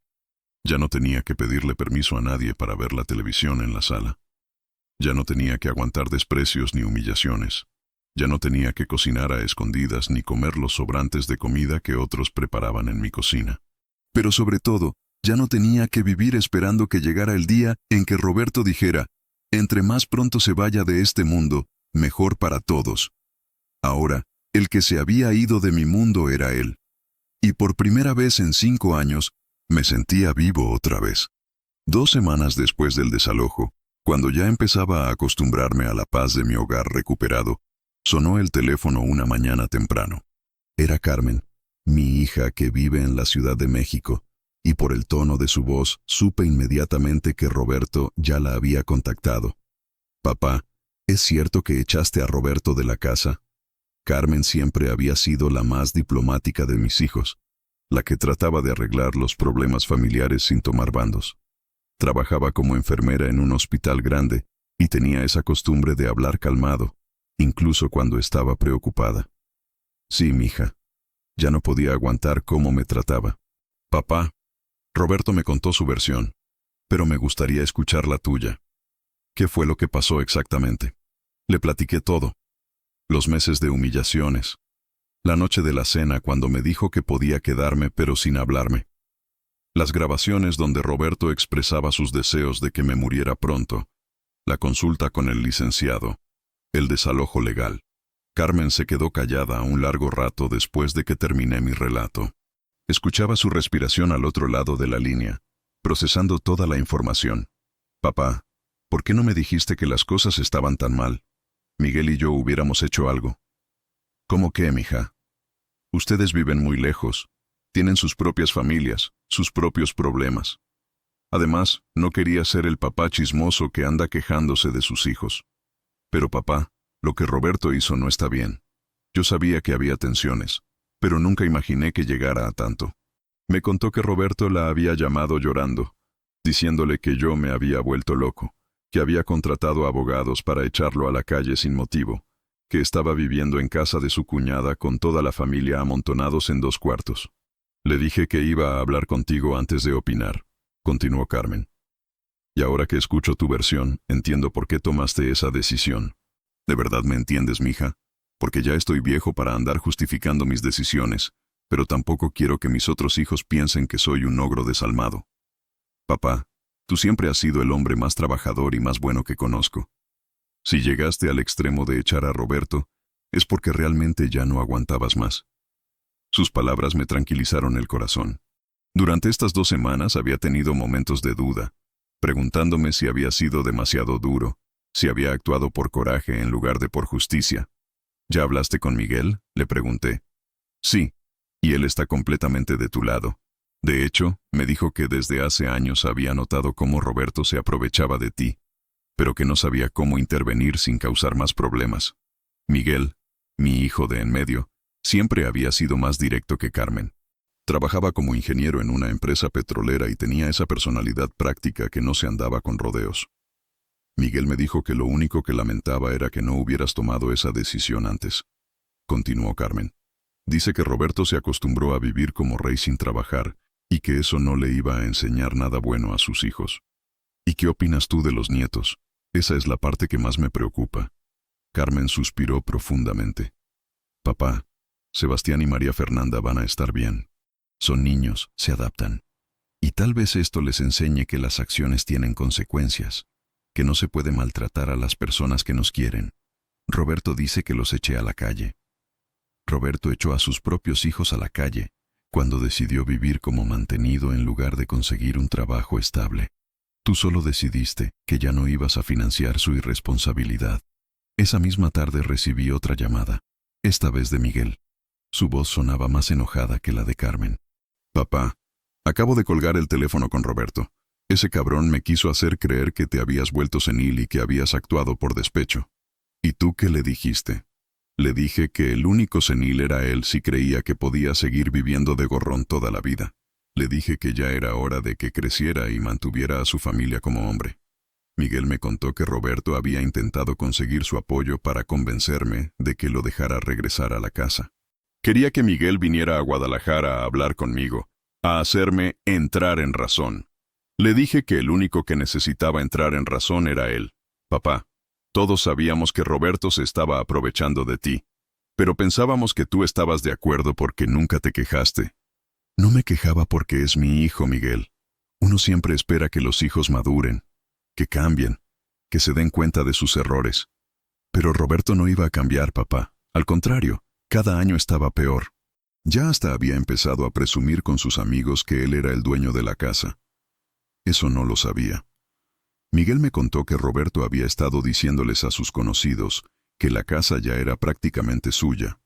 Ya no tenía que pedirle permiso a nadie para ver la televisión en la sala. Ya no tenía que aguantar desprecios ni humillaciones. Ya no tenía que cocinar a escondidas ni comer los sobrantes de comida que otros preparaban en mi cocina. Pero sobre todo, ya no tenía que vivir esperando que llegara el día en que Roberto dijera: «Entre más pronto se vaya de este mundo, mejor para todos». Ahora, el que se había ido de mi mundo era él. Y por primera vez en 5 años, me sentía vivo otra vez. 2 semanas después del desalojo, cuando ya empezaba a acostumbrarme a la paz de mi hogar recuperado, Sonó el teléfono una mañana temprano. Era Carmen, mi hija que vive en la Ciudad de México, y por el tono de su voz supe inmediatamente que Roberto ya la había contactado. Papá, ¿es cierto que echaste a Roberto de la casa? Carmen siempre había sido la más diplomática de mis hijos, la que trataba de arreglar los problemas familiares sin tomar bandos. Trabajaba como enfermera en un hospital grande y tenía esa costumbre de hablar calmado, incluso cuando estaba preocupada. Sí, mija. Ya no podía aguantar cómo me trataba. Papá, Roberto me contó su versión, pero me gustaría escuchar la tuya. ¿Qué fue lo que pasó exactamente? Le platiqué todo. Los meses de humillaciones. La noche de la cena cuando me dijo que podía quedarme pero sin hablarme. Las grabaciones donde Roberto expresaba sus deseos de que me muriera pronto. La consulta con el licenciado. El desalojo legal. Carmen se quedó callada un largo rato después de que terminé mi relato. Escuchaba su respiración al otro lado de la línea, procesando toda la información. Papá, ¿por qué no me dijiste que las cosas estaban tan mal? Miguel y yo hubiéramos hecho algo. ¿Cómo qué, mija? Ustedes viven muy lejos, tienen sus propias familias, sus propios problemas. Además, no quería ser el papá chismoso que anda quejándose de sus hijos. Pero papá, lo que Roberto hizo no está bien. Yo sabía que había tensiones, pero nunca imaginé que llegara a tanto. Me contó que Roberto la había llamado llorando, diciéndole que yo me había vuelto loco, que había contratado abogados para echarlo a la calle sin motivo, que estaba viviendo en casa de su cuñada con toda la familia amontonados en 2 cuartos. Le dije que iba a hablar contigo antes de opinar, continuó Carmen. Y ahora que escucho tu versión, entiendo por qué tomaste esa decisión. ¿De verdad me entiendes, mija? Porque ya estoy viejo para andar justificando mis decisiones, pero tampoco quiero que mis otros hijos piensen que soy un ogro desalmado. Papá, tú siempre has sido el hombre más trabajador y más bueno que conozco. Si llegaste al extremo de echar a Roberto, es porque realmente ya no aguantabas más. Sus palabras me tranquilizaron el corazón. Durante estas 2 semanas había tenido momentos de duda, preguntándome si había sido demasiado duro, si había actuado por coraje en lugar de por justicia. ¿Ya hablaste con Miguel?, le pregunté. Sí, y él está completamente de tu lado. De hecho, me dijo que desde hace años había notado cómo Roberto se aprovechaba de ti, pero que no sabía cómo intervenir sin causar más problemas. Miguel, mi hijo de en medio, siempre había sido más directo que Carmen. Trabajaba como ingeniero en una empresa petrolera y tenía esa personalidad práctica que no se andaba con rodeos. Miguel me dijo que lo único que lamentaba era que no hubieras tomado esa decisión antes. Continuó Carmen. Dice que Roberto se acostumbró a vivir como rey sin trabajar y que eso no le iba a enseñar nada bueno a sus hijos. ¿Y qué opinas tú de los nietos? Esa es la parte que más me preocupa. Carmen suspiró profundamente. Papá, Sebastián y María Fernanda van a estar bien. Son niños, se adaptan. Y tal vez esto les enseñe que las acciones tienen consecuencias, que no se puede maltratar a las personas que nos quieren. Roberto dice que los eché a la calle. Roberto echó a sus propios hijos a la calle cuando decidió vivir como mantenido en lugar de conseguir un trabajo estable. Tú solo decidiste que ya no ibas a financiar su irresponsabilidad. Esa misma tarde recibí otra llamada, esta vez de Miguel. Su voz sonaba más enojada que la de Carmen. Papá, acabo de colgar el teléfono con Roberto. Ese cabrón me quiso hacer creer que te habías vuelto senil y que habías actuado por despecho. ¿Y tú qué le dijiste? Le dije que el único senil era él si creía que podía seguir viviendo de gorrón toda la vida. Le dije que ya era hora de que creciera y mantuviera a su familia como hombre. Miguel me contó que Roberto había intentado conseguir su apoyo para convencerme de que lo dejara regresar a la casa. Quería que Miguel viniera a Guadalajara a hablar conmigo, a hacerme entrar en razón. Le dije que el único que necesitaba entrar en razón era él. Papá, todos sabíamos que Roberto se estaba aprovechando de ti, pero pensábamos que tú estabas de acuerdo porque nunca te quejaste. No me quejaba porque es mi hijo, Miguel. Uno siempre espera que los hijos maduren, que cambien, que se den cuenta de sus errores. Pero Roberto no iba a cambiar, papá. Al contrario, cada año estaba peor. Ya hasta había empezado a presumir con sus amigos que él era el dueño de la casa. Eso no lo sabía. Miguel me contó que Roberto había estado diciéndoles a sus conocidos que la casa ya era prácticamente suya,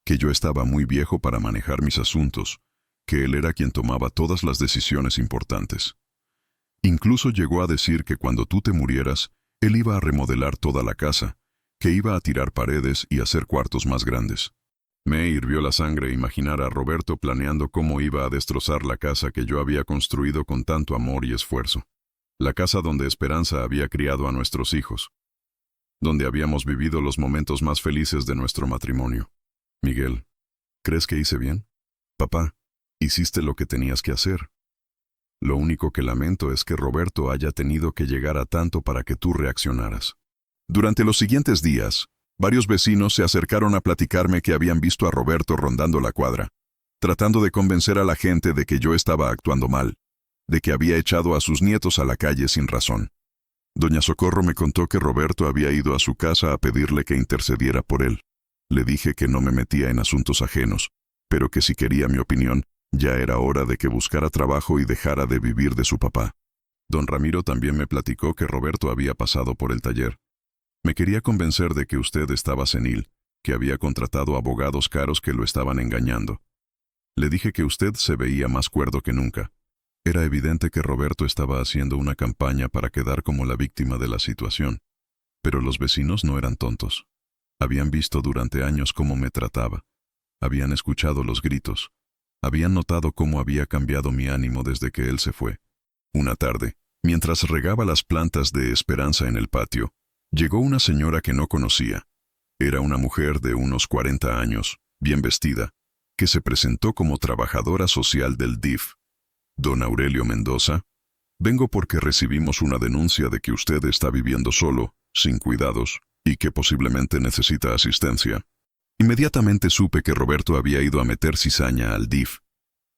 que yo estaba muy viejo para manejar mis asuntos, que él era quien tomaba todas las decisiones importantes. Incluso llegó a decir que cuando tú te murieras, él iba a remodelar toda la casa, que iba a tirar paredes y hacer cuartos más grandes. Me hirvió la sangre imaginar a Roberto planeando cómo iba a destrozar la casa que yo había construido con tanto amor y esfuerzo. La casa donde Esperanza había criado a nuestros hijos, donde habíamos vivido los momentos más felices de nuestro matrimonio. Miguel, ¿crees que hice bien? Papá, hiciste lo que tenías que hacer. Lo único que lamento es que Roberto haya tenido que llegar a tanto para que tú reaccionaras. Durante los siguientes días, varios vecinos se acercaron a platicarme que habían visto a Roberto rondando la cuadra, tratando de convencer a la gente de que yo estaba actuando mal, de que había echado a sus nietos a la calle sin razón. Doña Socorro me contó que Roberto había ido a su casa a pedirle que intercediera por él. Le dije que no me metía en asuntos ajenos, pero que si quería mi opinión, ya era hora de que buscara trabajo y dejara de vivir de su papá. Don Ramiro también me platicó que Roberto había pasado por el taller. Me quería convencer de que usted estaba senil, que había contratado abogados caros que lo estaban engañando. Le dije que usted se veía más cuerdo que nunca. Era evidente que Roberto estaba haciendo una campaña para quedar como la víctima de la situación. Pero los vecinos no eran tontos. Habían visto durante años cómo me trataba. Habían escuchado los gritos. Habían notado cómo había cambiado mi ánimo desde que él se fue. Una tarde, mientras regaba las plantas de Esperanza en el patio, llegó una señora que no conocía. Era una mujer de unos 40 años, bien vestida, que se presentó como trabajadora social del DIF. Don Aurelio Mendoza, vengo porque recibimos una denuncia de que usted está viviendo solo, sin cuidados, y que posiblemente necesita asistencia. Inmediatamente supe que Roberto había ido a meter cizaña al DIF,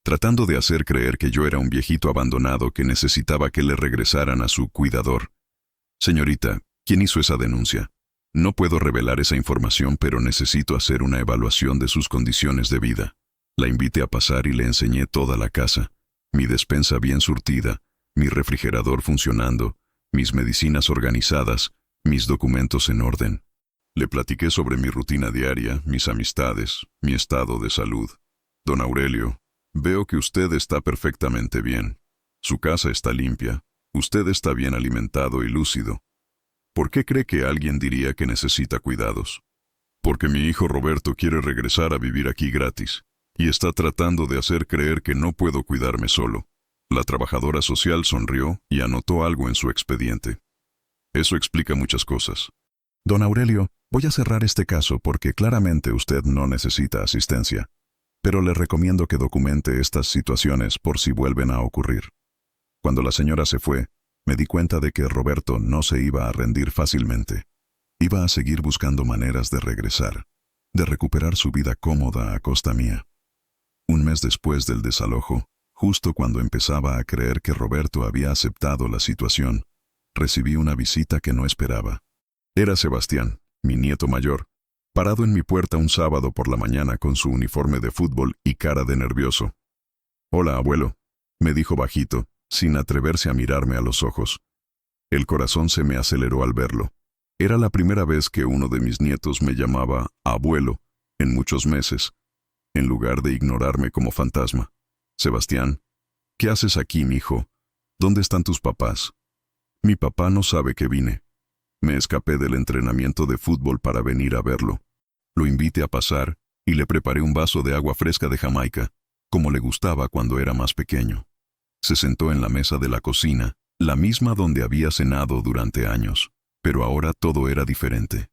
tratando de hacer creer que yo era un viejito abandonado que necesitaba que le regresaran a su cuidador. Señorita, ¿quién hizo esa denuncia? No puedo revelar esa información, pero necesito hacer una evaluación de sus condiciones de vida. La invité a pasar y le enseñé toda la casa. Mi despensa bien surtida, mi refrigerador funcionando, mis medicinas organizadas, mis documentos en orden. Le platiqué sobre mi rutina diaria, mis amistades, mi estado de salud. Don Aurelio, veo que usted está perfectamente bien. Su casa está limpia, usted está bien alimentado y lúcido. ¿Por qué cree que alguien diría que necesita cuidados? Porque mi hijo Roberto quiere regresar a vivir aquí gratis, y está tratando de hacer creer que no puedo cuidarme solo. La trabajadora social sonrió y anotó algo en su expediente. Eso explica muchas cosas. Don Aurelio, voy a cerrar este caso porque claramente usted no necesita asistencia, pero le recomiendo que documente estas situaciones por si vuelven a ocurrir. Cuando la señora se fue, me di cuenta de que Roberto no se iba a rendir fácilmente. Iba a seguir buscando maneras de regresar, de recuperar su vida cómoda a costa mía. Un mes después del desalojo, justo cuando empezaba a creer que Roberto había aceptado la situación, recibí una visita que no esperaba. Era Sebastián, mi nieto mayor, parado en mi puerta un sábado por la mañana con su uniforme de fútbol y cara de nervioso. «Hola, abuelo», me dijo bajito, sin atreverse a mirarme a los ojos. El corazón se me aceleró al verlo. Era la primera vez que uno de mis nietos me llamaba abuelo en muchos meses, en lugar de ignorarme como fantasma. «Sebastián, ¿qué haces aquí, mijo? ¿Dónde están tus papás?» «Mi papá no sabe que vine. Me escapé del entrenamiento de fútbol para venir a verlo. Lo invité a pasar y le preparé un vaso de agua fresca de Jamaica, como le gustaba cuando era más pequeño. Se sentó en la mesa de la cocina, la misma donde había cenado durante años, pero ahora todo era diferente.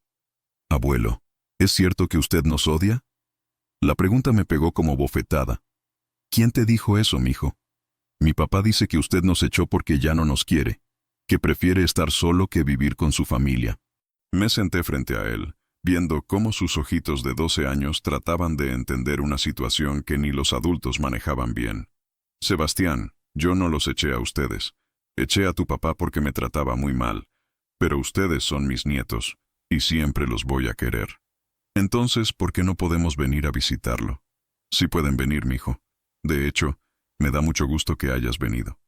«Abuelo, ¿es cierto que usted nos odia?» La pregunta me pegó como bofetada. «¿Quién te dijo eso, mijo? Mi papá dice que usted nos echó porque ya no nos quiere, que prefiere estar solo que vivir con su familia». Me senté frente a él, viendo cómo sus ojitos de 12 años trataban de entender una situación que ni los adultos manejaban bien. «Sebastián, yo no los eché a ustedes. Eché a tu papá porque me trataba muy mal, pero ustedes son mis nietos, y siempre los voy a querer. Entonces, ¿por qué no podemos venir a visitarlo?» «Sí pueden venir, mijo. De hecho, me da mucho gusto que hayas venido».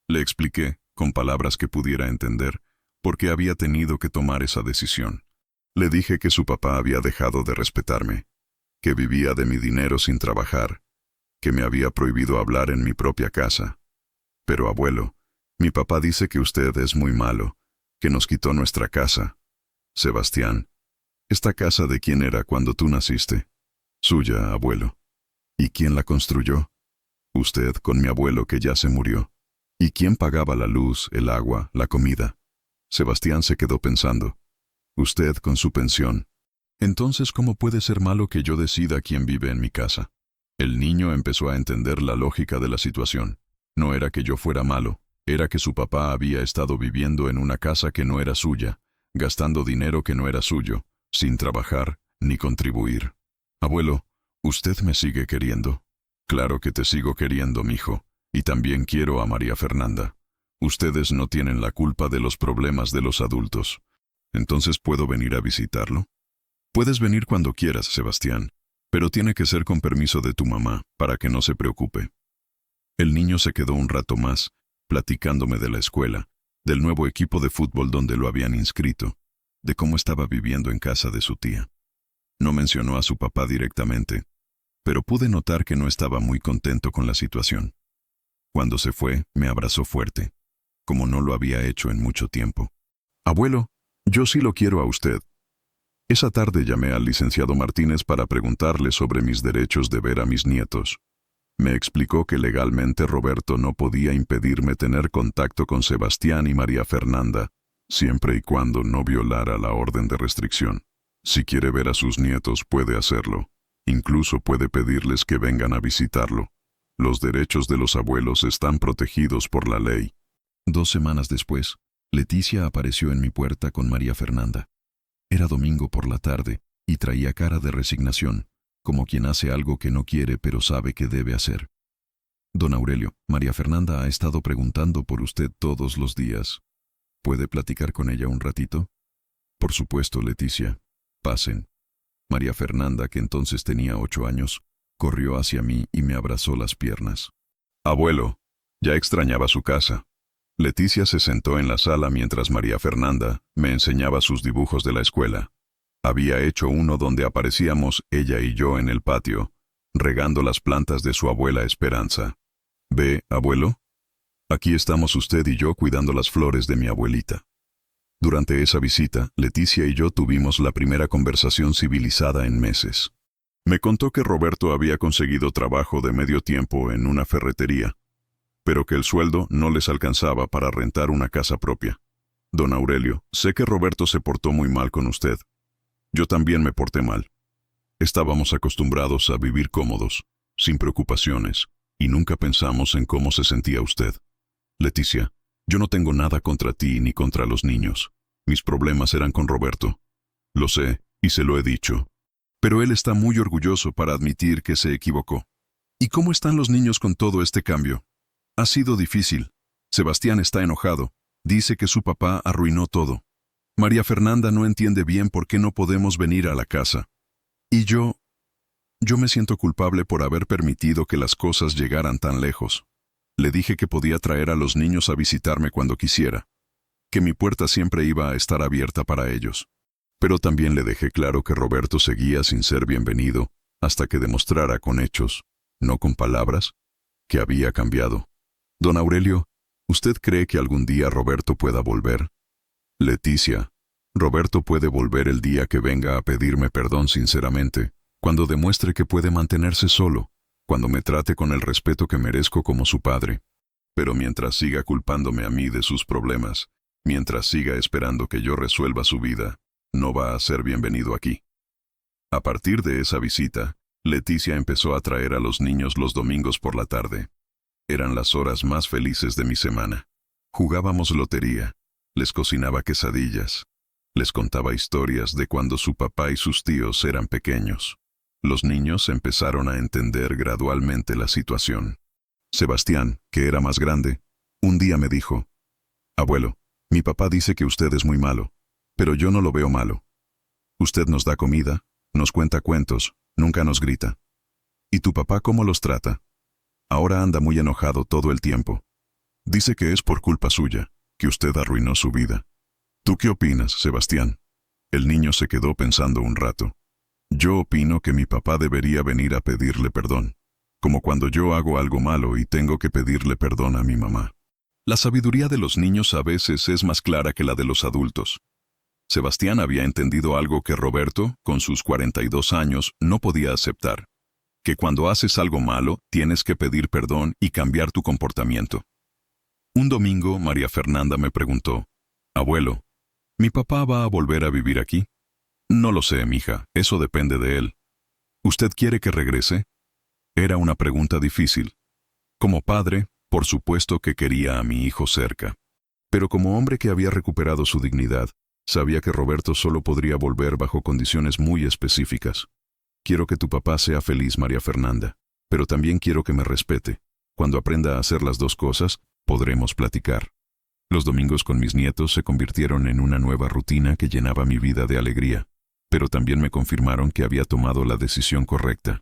Le expliqué, con palabras que pudiera entender, por qué había tenido que tomar esa decisión. Le dije que su papá había dejado de respetarme, que vivía de mi dinero sin trabajar, que me había prohibido hablar en mi propia casa. Pero abuelo, mi papá dice que usted es muy malo, que nos quitó nuestra casa. Sebastián, ¿esta casa de quién era cuando tú naciste? Suya, abuelo. ¿Y quién la construyó? Usted con mi abuelo que ya se murió. ¿Y quién pagaba la luz, el agua, la comida? Sebastián se quedó pensando. Usted con su pensión. Entonces, ¿cómo puede ser malo que yo decida quién vive en mi casa? El niño empezó a entender la lógica de la situación. No era que yo fuera malo, era que su papá había estado viviendo en una casa que no era suya, gastando dinero que no era suyo, sin trabajar ni contribuir. Abuelo, ¿usted me sigue queriendo? Claro que te sigo queriendo, mijo, y también quiero a María Fernanda. Ustedes no tienen la culpa de los problemas de los adultos. ¿Entonces puedo venir a visitarlo? Puedes venir cuando quieras, Sebastián, pero tiene que ser con permiso de tu mamá, para que no se preocupe. El niño se quedó un rato más, platicándome de la escuela, del nuevo equipo de fútbol donde lo habían inscrito, de cómo estaba viviendo en casa de su tía. No mencionó a su papá directamente, pero pude notar que no estaba muy contento con la situación. Cuando se fue, me abrazó fuerte, como no lo había hecho en mucho tiempo. Abuelo, yo sí lo quiero a usted. Esa tarde llamé al licenciado Martínez para preguntarle sobre mis derechos de ver a mis nietos. Me explicó que legalmente Roberto no podía impedirme tener contacto con Sebastián y María Fernanda, siempre y cuando no violara la orden de restricción. Si quiere ver a sus nietos, puede hacerlo. Incluso puede pedirles que vengan a visitarlo. Los derechos de los abuelos están protegidos por la ley. 2 semanas después, Leticia apareció en mi puerta con María Fernanda. Era domingo por la tarde y traía cara de resignación, como quien hace algo que no quiere pero sabe que debe hacer. Don Aurelio, María Fernanda ha estado preguntando por usted todos los días. ¿Puede platicar con ella un ratito? Por supuesto, Leticia. Pasen. María Fernanda, que entonces tenía 8 años, corrió hacia mí y me abrazó las piernas. Abuelo, ya extrañaba su casa. Leticia se sentó en la sala mientras María Fernanda me enseñaba sus dibujos de la escuela. Había hecho uno donde aparecíamos ella y yo en el patio, regando las plantas de su abuela Esperanza. ¿Ve, abuelo? Aquí estamos usted y yo cuidando las flores de mi abuelita. Durante esa visita, Leticia y yo tuvimos la primera conversación civilizada en meses. Me contó que Roberto había conseguido trabajo de medio tiempo en una ferretería, pero que el sueldo no les alcanzaba para rentar una casa propia. Don Aurelio, sé que Roberto se portó muy mal con usted. Yo también me porté mal. Estábamos acostumbrados a vivir cómodos, sin preocupaciones, y nunca pensamos en cómo se sentía usted. Leticia, yo no tengo nada contra ti ni contra los niños. Mis problemas eran con Roberto. Lo sé, y se lo he dicho. Pero él está muy orgulloso para admitir que se equivocó. ¿Y cómo están los niños con todo este cambio? Ha sido difícil. Sebastián está enojado. Dice que su papá arruinó todo. María Fernanda no entiende bien por qué no podemos venir a la casa. Y yo me siento culpable por haber permitido que las cosas llegaran tan lejos. Le dije que podía traer a los niños a visitarme cuando quisiera, que mi puerta siempre iba a estar abierta para ellos. Pero también le dejé claro que Roberto seguía sin ser bienvenido hasta que demostrara con hechos, no con palabras, que había cambiado. Don Aurelio, ¿usted cree que algún día Roberto pueda volver? Leticia, Roberto puede volver el día que venga a pedirme perdón sinceramente, cuando demuestre que puede mantenerse solo, cuando me trate con el respeto que merezco como su padre. Pero mientras siga culpándome a mí de sus problemas, mientras siga esperando que yo resuelva su vida, no va a ser bienvenido aquí. A partir de esa visita, Leticia empezó a traer a los niños los domingos por la tarde. Eran las horas más felices de mi semana. Jugábamos lotería, les cocinaba quesadillas, les contaba historias de cuando su papá y sus tíos eran pequeños. Los niños empezaron a entender gradualmente la situación. Sebastián, que era más grande, un día me dijo: «Abuelo, mi papá dice que usted es muy malo, pero yo no lo veo malo. Usted nos da comida, nos cuenta cuentos, nunca nos grita. ¿Y tu papá cómo los trata? Ahora anda muy enojado todo el tiempo. Dice que es por culpa suya, que usted arruinó su vida. ¿Tú qué opinas, Sebastián?» El niño se quedó pensando un rato. Yo opino que mi papá debería venir a pedirle perdón, como cuando yo hago algo malo y tengo que pedirle perdón a mi mamá. La sabiduría de los niños a veces es más clara que la de los adultos. Sebastián había entendido algo que Roberto, con sus 42 años, no podía aceptar. Que cuando haces algo malo, tienes que pedir perdón y cambiar tu comportamiento. Un domingo, María Fernanda me preguntó, «Abuelo, ¿mi papá va a volver a vivir aquí?» «No lo sé, mija, eso depende de él. ¿Usted quiere que regrese?» Era una pregunta difícil. Como padre, por supuesto que quería a mi hijo cerca. Pero como hombre que había recuperado su dignidad, sabía que Roberto solo podría volver bajo condiciones muy específicas. «Quiero que tu papá sea feliz, María Fernanda, pero también quiero que me respete. Cuando aprenda a hacer las dos cosas, podremos platicar». Los domingos con mis nietos se convirtieron en una nueva rutina que llenaba mi vida de alegría, pero también me confirmaron que había tomado la decisión correcta.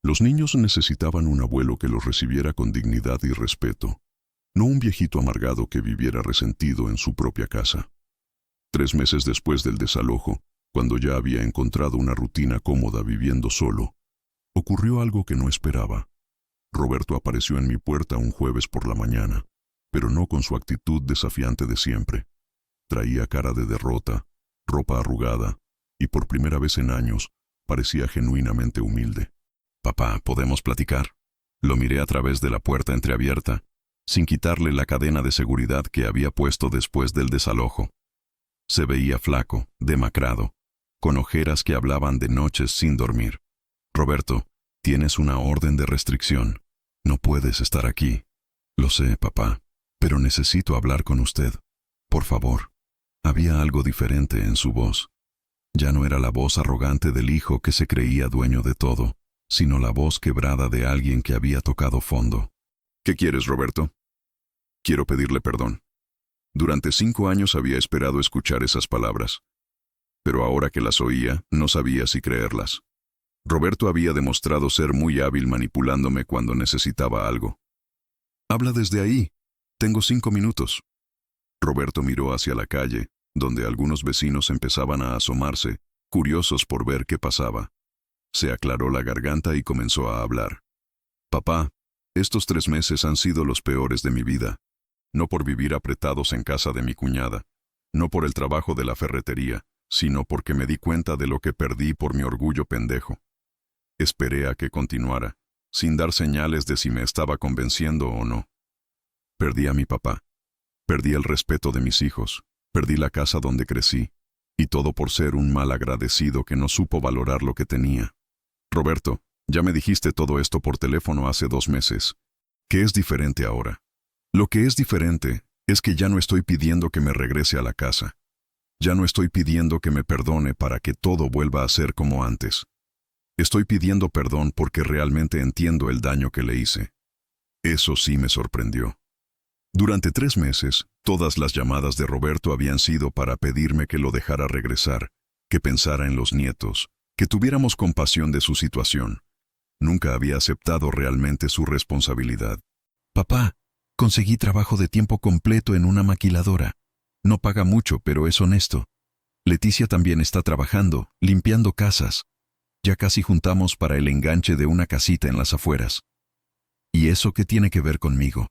Los niños necesitaban un abuelo que los recibiera con dignidad y respeto, no un viejito amargado que viviera resentido en su propia casa. 3 meses después del desalojo, cuando ya había encontrado una rutina cómoda viviendo solo, ocurrió algo que no esperaba. Roberto apareció en mi puerta un jueves por la mañana, pero no con su actitud desafiante de siempre. Traía cara de derrota, ropa arrugada, y por primera vez en años, parecía genuinamente humilde. «Papá, ¿podemos platicar?» Lo miré a través de la puerta entreabierta, sin quitarle la cadena de seguridad que había puesto después del desalojo. Se veía flaco, demacrado, con ojeras que hablaban de noches sin dormir. «Roberto, tienes una orden de restricción. No puedes estar aquí». «Lo sé, papá, pero necesito hablar con usted. Por favor». Había algo diferente en su voz. Ya no era la voz arrogante del hijo que se creía dueño de todo, sino la voz quebrada de alguien que había tocado fondo. «¿Qué quieres, Roberto?» «Quiero pedirle perdón». Durante 5 años había esperado escuchar esas palabras, pero ahora que las oía, no sabía si creerlas. Roberto había demostrado ser muy hábil manipulándome cuando necesitaba algo. «Habla desde ahí. Tengo 5 minutos». Roberto miró hacia la calle, donde algunos vecinos empezaban a asomarse, curiosos por ver qué pasaba. Se aclaró la garganta y comenzó a hablar. «Papá, estos 3 meses han sido los peores de mi vida. No por vivir apretados en casa de mi cuñada, no por el trabajo de la ferretería, sino porque me di cuenta de lo que perdí por mi orgullo pendejo. Esperé a que continuara, sin dar señales de si me estaba convenciendo o no. Perdí a mi papá, perdí el respeto de mis hijos, perdí la casa donde crecí, y todo por ser un mal agradecido que no supo valorar lo que tenía. Roberto, ya me dijiste todo esto por teléfono hace 2 meses. ¿Qué es diferente ahora? Lo que es diferente es que ya no estoy pidiendo que me regrese a la casa. Ya no estoy pidiendo que me perdone para que todo vuelva a ser como antes. Estoy pidiendo perdón porque realmente entiendo el daño que le hice». Eso sí me sorprendió. Durante 3 meses, todas las llamadas de Roberto habían sido para pedirme que lo dejara regresar, que pensara en los nietos, que tuviéramos compasión de su situación. Nunca había aceptado realmente su responsabilidad. «Papá, conseguí trabajo de tiempo completo en una maquiladora. No paga mucho, pero es honesto. Leticia también está trabajando, limpiando casas. Ya casi juntamos para el enganche de una casita en las afueras. ¿Y eso qué tiene que ver conmigo?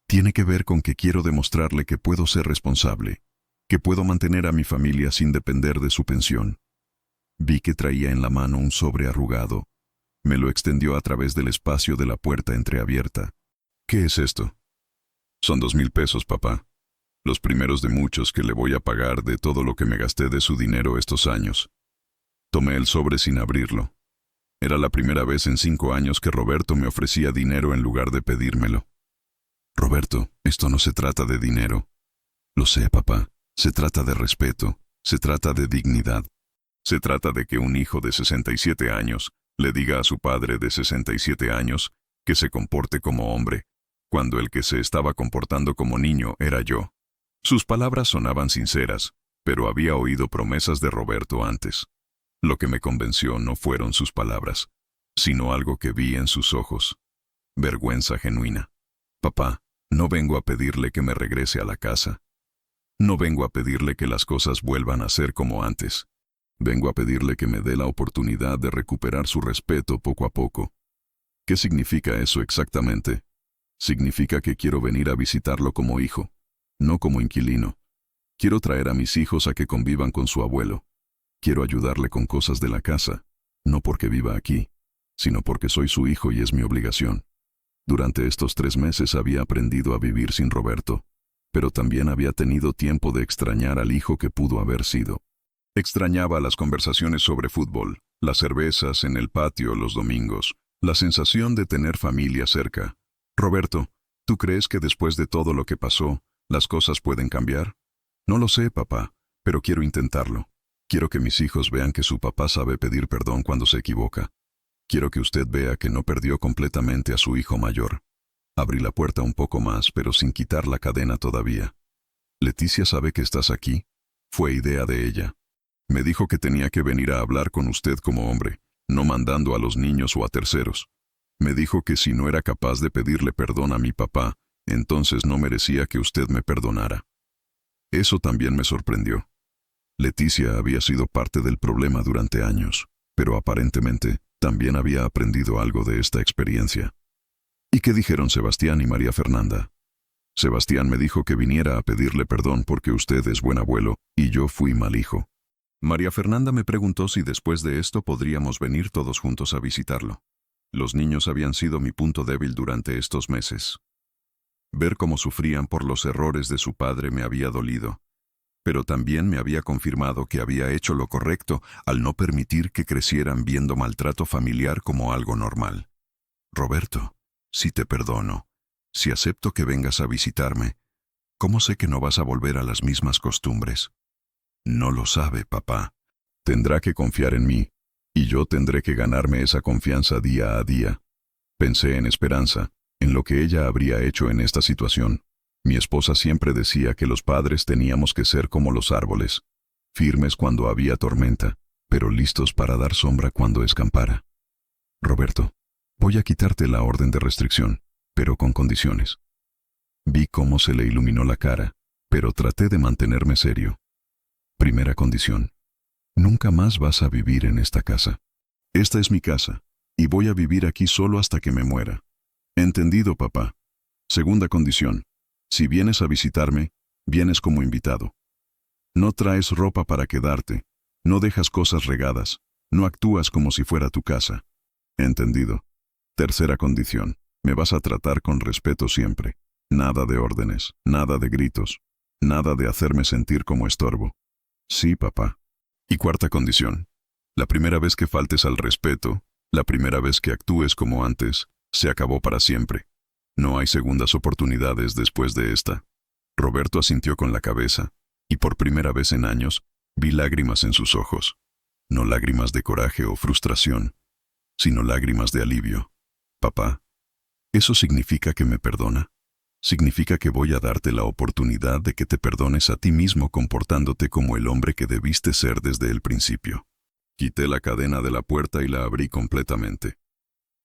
Tiene que ver con que quiero demostrarle que puedo ser responsable, que puedo mantener a mi familia sin depender de su pensión». Vi que traía en la mano un sobre arrugado. Me lo extendió a través del espacio de la puerta entreabierta. «¿Qué es esto?» «Son 2,000 pesos, papá. Los primeros de muchos que le voy a pagar de todo lo que me gasté de su dinero estos años». Tomé el sobre sin abrirlo. Era la primera vez en 5 años que Roberto me ofrecía dinero en lugar de pedírmelo. «Roberto, esto no se trata de dinero». «Lo sé, papá. Se trata de respeto. Se trata de dignidad. Se trata de que un hijo de 67 años le diga a su padre de 67 años que se comporte como hombre, cuando el que se estaba comportando como niño era yo». Sus palabras sonaban sinceras, pero había oído promesas de Roberto antes. Lo que me convenció no fueron sus palabras, sino algo que vi en sus ojos. Vergüenza genuina. «Papá, no vengo a pedirle que me regrese a la casa. No vengo a pedirle que las cosas vuelvan a ser como antes. Vengo a pedirle que me dé la oportunidad de recuperar su respeto poco a poco. ¿Qué significa eso exactamente? Significa que quiero venir a visitarlo como hijo, no como inquilino. Quiero traer a mis hijos a que convivan con su abuelo. Quiero ayudarle con cosas de la casa, no porque viva aquí, sino porque soy su hijo y es mi obligación. Durante estos 3 meses había aprendido a vivir sin Roberto, pero también había tenido tiempo de extrañar al hijo que pudo haber sido. Extrañaba las conversaciones sobre fútbol, las cervezas en el patio los domingos, la sensación de tener familia cerca. Roberto, ¿tú crees que después de todo lo que pasó, las cosas pueden cambiar? No lo sé, papá, pero quiero intentarlo. Quiero que mis hijos vean que su papá sabe pedir perdón cuando se equivoca. Quiero que usted vea que no perdió completamente a su hijo mayor. Abrí la puerta un poco más, pero sin quitar la cadena todavía. ¿Leticia sabe que estás aquí? Fue idea de ella. Me dijo que tenía que venir a hablar con usted como hombre, no mandando a los niños o a terceros. Me dijo que si no era capaz de pedirle perdón a mi papá, entonces no merecía que usted me perdonara. Eso también me sorprendió. Leticia había sido parte del problema durante años, pero aparentemente también había aprendido algo de esta experiencia. ¿Y qué dijeron Sebastián y María Fernanda? Sebastián me dijo que viniera a pedirle perdón porque usted es buen abuelo y yo fui mal hijo. María Fernanda me preguntó si después de esto podríamos venir todos juntos a visitarlo. Los niños habían sido mi punto débil durante estos meses. Ver cómo sufrían por los errores de su padre me había dolido, pero también me había confirmado que había hecho lo correcto al no permitir que crecieran viendo maltrato familiar como algo normal. Roberto, si te perdono, si acepto que vengas a visitarme, ¿cómo sé que no vas a volver a las mismas costumbres? No lo sabe, papá. Tendrá que confiar en mí, y yo tendré que ganarme esa confianza día a día. Pensé en Esperanza, en lo que ella habría hecho en esta situación. Mi esposa siempre decía que los padres teníamos que ser como los árboles, firmes cuando había tormenta, pero listos para dar sombra cuando escampara. Roberto, voy a quitarte la orden de restricción, pero con condiciones. Vi cómo se le iluminó la cara, pero traté de mantenerme serio. Primera condición. Nunca más vas a vivir en esta casa. Esta es mi casa, y voy a vivir aquí solo hasta que me muera. Entendido, papá. Segunda condición. Si vienes a visitarme, vienes como invitado. No traes ropa para quedarte, no dejas cosas regadas, no actúas como si fuera tu casa. Entendido. Tercera condición. Me vas a tratar con respeto siempre. Nada de órdenes, nada de gritos, nada de hacerme sentir como estorbo. Sí, papá. Y cuarta condición. La primera vez que faltes al respeto, la primera vez que actúes como antes, se acabó para siempre. No hay segundas oportunidades después de esta. Roberto asintió con la cabeza, y por primera vez en años, vi lágrimas en sus ojos. No lágrimas de coraje o frustración, sino lágrimas de alivio. Papá, ¿eso significa que me perdona? Significa que voy a darte la oportunidad de que te perdones a ti mismo comportándote como el hombre que debiste ser desde el principio. Quité la cadena de la puerta y la abrí completamente.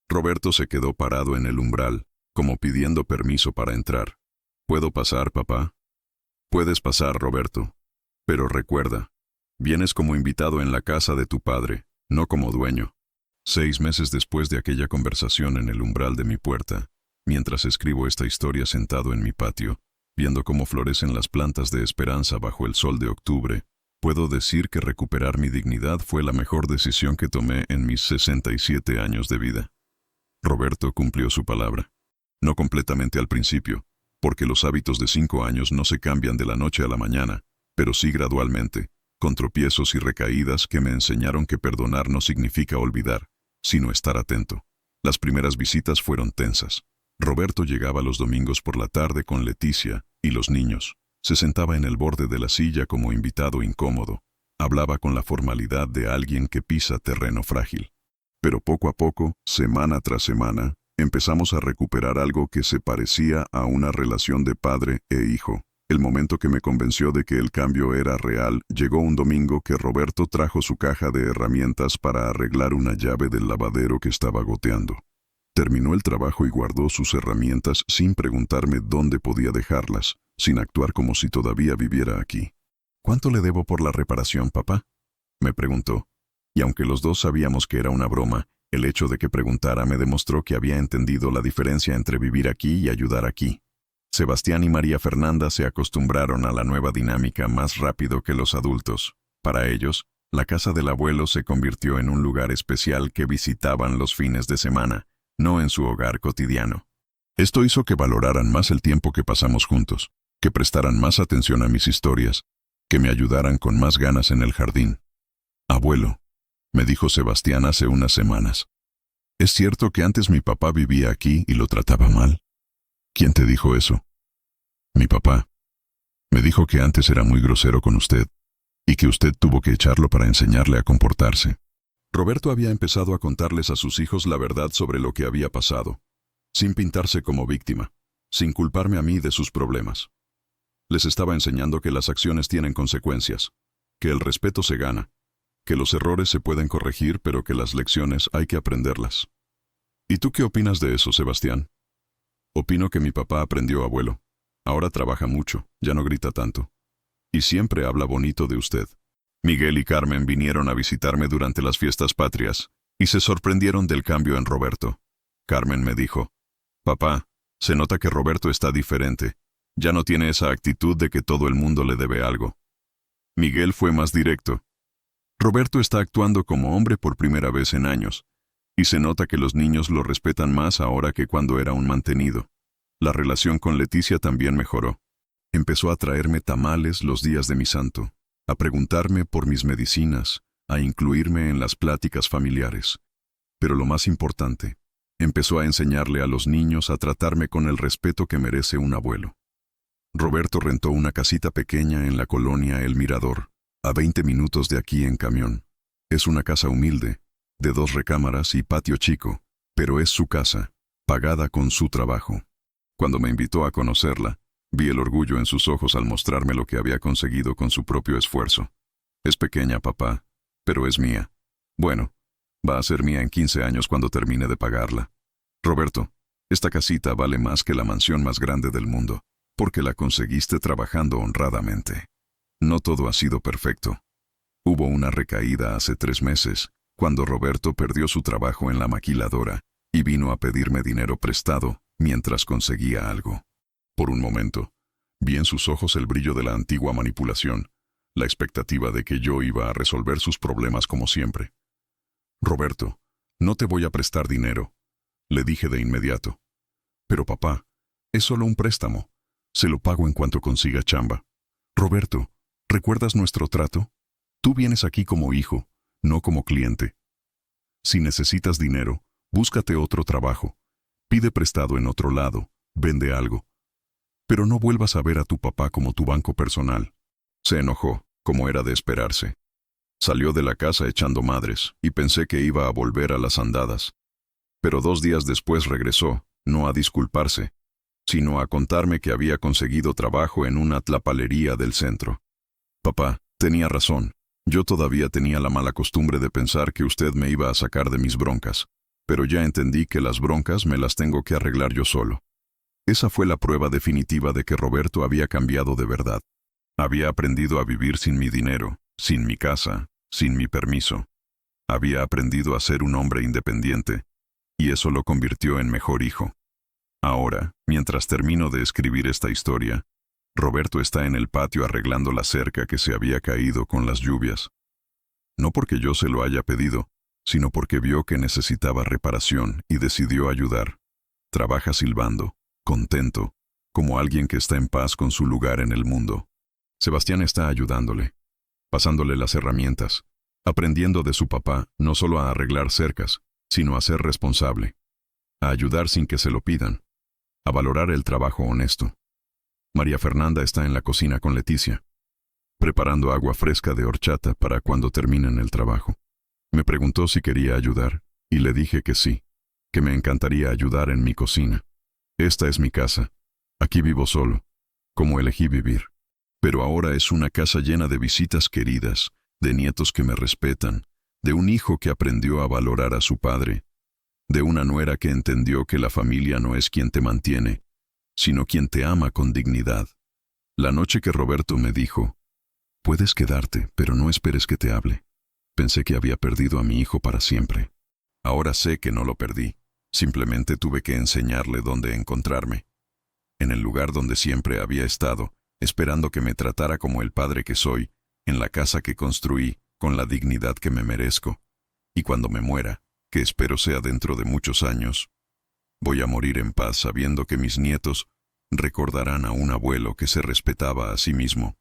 Roberto se quedó parado en el umbral, como pidiendo permiso para entrar. ¿Puedo pasar, papá? Puedes pasar, Roberto. Pero recuerda, vienes como invitado en la casa de tu padre, no como dueño. 6 meses después de aquella conversación en el umbral de mi puerta, mientras escribo esta historia sentado en mi patio, viendo cómo florecen las plantas de esperanza bajo el sol de octubre, puedo decir que recuperar mi dignidad fue la mejor decisión que tomé en mis 67 años de vida. Roberto cumplió su palabra. No completamente al principio, porque los hábitos de 5 años no se cambian de la noche a la mañana, pero sí gradualmente, con tropiezos y recaídas que me enseñaron que perdonar no significa olvidar, sino estar atento. Las primeras visitas fueron tensas. Roberto llegaba los domingos por la tarde con Leticia y los niños. Se sentaba en el borde de la silla como invitado incómodo. Hablaba con la formalidad de alguien que pisa terreno frágil. Pero poco a poco, semana tras semana, empezamos a recuperar algo que se parecía a una relación de padre e hijo. El momento que me convenció de que el cambio era real llegó un domingo que Roberto trajo su caja de herramientas para arreglar una llave del lavadero que estaba goteando. Terminó el trabajo y guardó sus herramientas sin preguntarme dónde podía dejarlas, sin actuar como si todavía viviera aquí. ¿Cuánto le debo por la reparación, papá? me preguntó. Y aunque los dos sabíamos que era una broma, el hecho de que preguntara me demostró que había entendido la diferencia entre vivir aquí y ayudar aquí. Sebastián y María Fernanda se acostumbraron a la nueva dinámica más rápido que los adultos. Para ellos, la casa del abuelo se convirtió en un lugar especial que visitaban los fines de semana, no en su hogar cotidiano. Esto hizo que valoraran más el tiempo que pasamos juntos, que prestaran más atención a mis historias, que me ayudaran con más ganas en el jardín. Abuelo, me dijo Sebastián hace unas semanas. ¿Es cierto que antes mi papá vivía aquí y lo trataba mal? ¿Quién te dijo eso? Mi papá. Me dijo que antes era muy grosero con usted, y que usted tuvo que echarlo para enseñarle a comportarse. Roberto había empezado a contarles a sus hijos la verdad sobre lo que había pasado, sin pintarse como víctima, sin culparme a mí de sus problemas. Les estaba enseñando que las acciones tienen consecuencias, que el respeto se gana, que los errores se pueden corregir, pero que las lecciones hay que aprenderlas. ¿Y tú qué opinas de eso, Sebastián? Opino que mi papá aprendió, abuelo. Ahora trabaja mucho, ya no grita tanto. Y siempre habla bonito de usted. Miguel y Carmen vinieron a visitarme durante las fiestas patrias, y se sorprendieron del cambio en Roberto. Carmen me dijo, papá, se nota que Roberto está diferente. Ya no tiene esa actitud de que todo el mundo le debe algo. Miguel fue más directo. Roberto está actuando como hombre por primera vez en años, y se nota que los niños lo respetan más ahora que cuando era un mantenido. La relación con Leticia también mejoró. Empezó a traerme tamales los días de mi santo, a preguntarme por mis medicinas, a incluirme en las pláticas familiares. Pero lo más importante, empezó a enseñarle a los niños a tratarme con el respeto que merece un abuelo. Roberto rentó una casita pequeña en la colonia El Mirador, a 20 minutos de aquí en camión. Es una casa humilde, de 2 recámaras y patio chico, pero es su casa, pagada con su trabajo. Cuando me invitó a conocerla, vi el orgullo en sus ojos al mostrarme lo que había conseguido con su propio esfuerzo. Es pequeña, papá, pero es mía. Bueno, va a ser mía en 15 años cuando termine de pagarla. Roberto, esta casita vale más que la mansión más grande del mundo, porque la conseguiste trabajando honradamente. No todo ha sido perfecto. Hubo una recaída hace 3 meses, cuando Roberto perdió su trabajo en la maquiladora y vino a pedirme dinero prestado mientras conseguía algo. Por un momento, vi en sus ojos el brillo de la antigua manipulación, la expectativa de que yo iba a resolver sus problemas como siempre. Roberto, no te voy a prestar dinero, le dije de inmediato. Pero papá, es solo un préstamo. Se lo pago en cuanto consiga chamba. Roberto, ¿recuerdas nuestro trato? Tú vienes aquí como hijo, no como cliente. Si necesitas dinero, búscate otro trabajo. Pide prestado en otro lado, vende algo. Pero no vuelvas a ver a tu papá como tu banco personal. Se enojó, como era de esperarse. Salió de la casa echando madres, y pensé que iba a volver a las andadas. Pero 2 días después regresó, no a disculparse, sino a contarme que había conseguido trabajo en una tlapalería del centro. Papá, tenía razón. Yo todavía tenía la mala costumbre de pensar que usted me iba a sacar de mis broncas, pero ya entendí que las broncas me las tengo que arreglar yo solo. Esa fue la prueba definitiva de que Roberto había cambiado de verdad. Había aprendido a vivir sin mi dinero, sin mi casa, sin mi permiso. Había aprendido a ser un hombre independiente, y eso lo convirtió en mejor hijo. Ahora, mientras termino de escribir esta historia, Roberto está en el patio arreglando la cerca que se había caído con las lluvias. No porque yo se lo haya pedido, sino porque vio que necesitaba reparación y decidió ayudar. Trabaja silbando, contento, como alguien que está en paz con su lugar en el mundo. Sebastián está ayudándole, pasándole las herramientas, aprendiendo de su papá no solo a arreglar cercas, sino a ser responsable, a ayudar sin que se lo pidan, a valorar el trabajo honesto. María Fernanda está en la cocina con Leticia, preparando agua fresca de horchata para cuando terminen el trabajo. Me preguntó si quería ayudar, y le dije que sí, que me encantaría ayudar en mi cocina. Esta es mi casa. Aquí vivo solo, como elegí vivir. Pero ahora es una casa llena de visitas queridas, de nietos que me respetan, de un hijo que aprendió a valorar a su padre, de una nuera que entendió que la familia no es quien te mantiene, sino quien te ama con dignidad. La noche que Roberto me dijo, «Puedes quedarte, pero no esperes que te hable», Pensé que había perdido a mi hijo para siempre. Ahora sé que no lo perdí. Simplemente tuve que enseñarle dónde encontrarme. En el lugar donde siempre había estado, esperando que me tratara como el padre que soy, en la casa que construí, con la dignidad que me merezco. Y cuando me muera, que espero sea dentro de muchos años, voy a morir en paz sabiendo que mis nietos recordarán a un abuelo que se respetaba a sí mismo,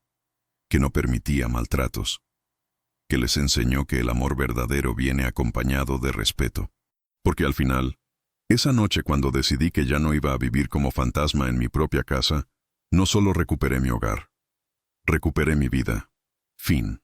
que no permitía maltratos, que les enseñó que el amor verdadero viene acompañado de respeto. Porque al final, esa noche cuando decidí que ya no iba a vivir como fantasma en mi propia casa, no solo recuperé mi hogar, recuperé mi vida. Fin.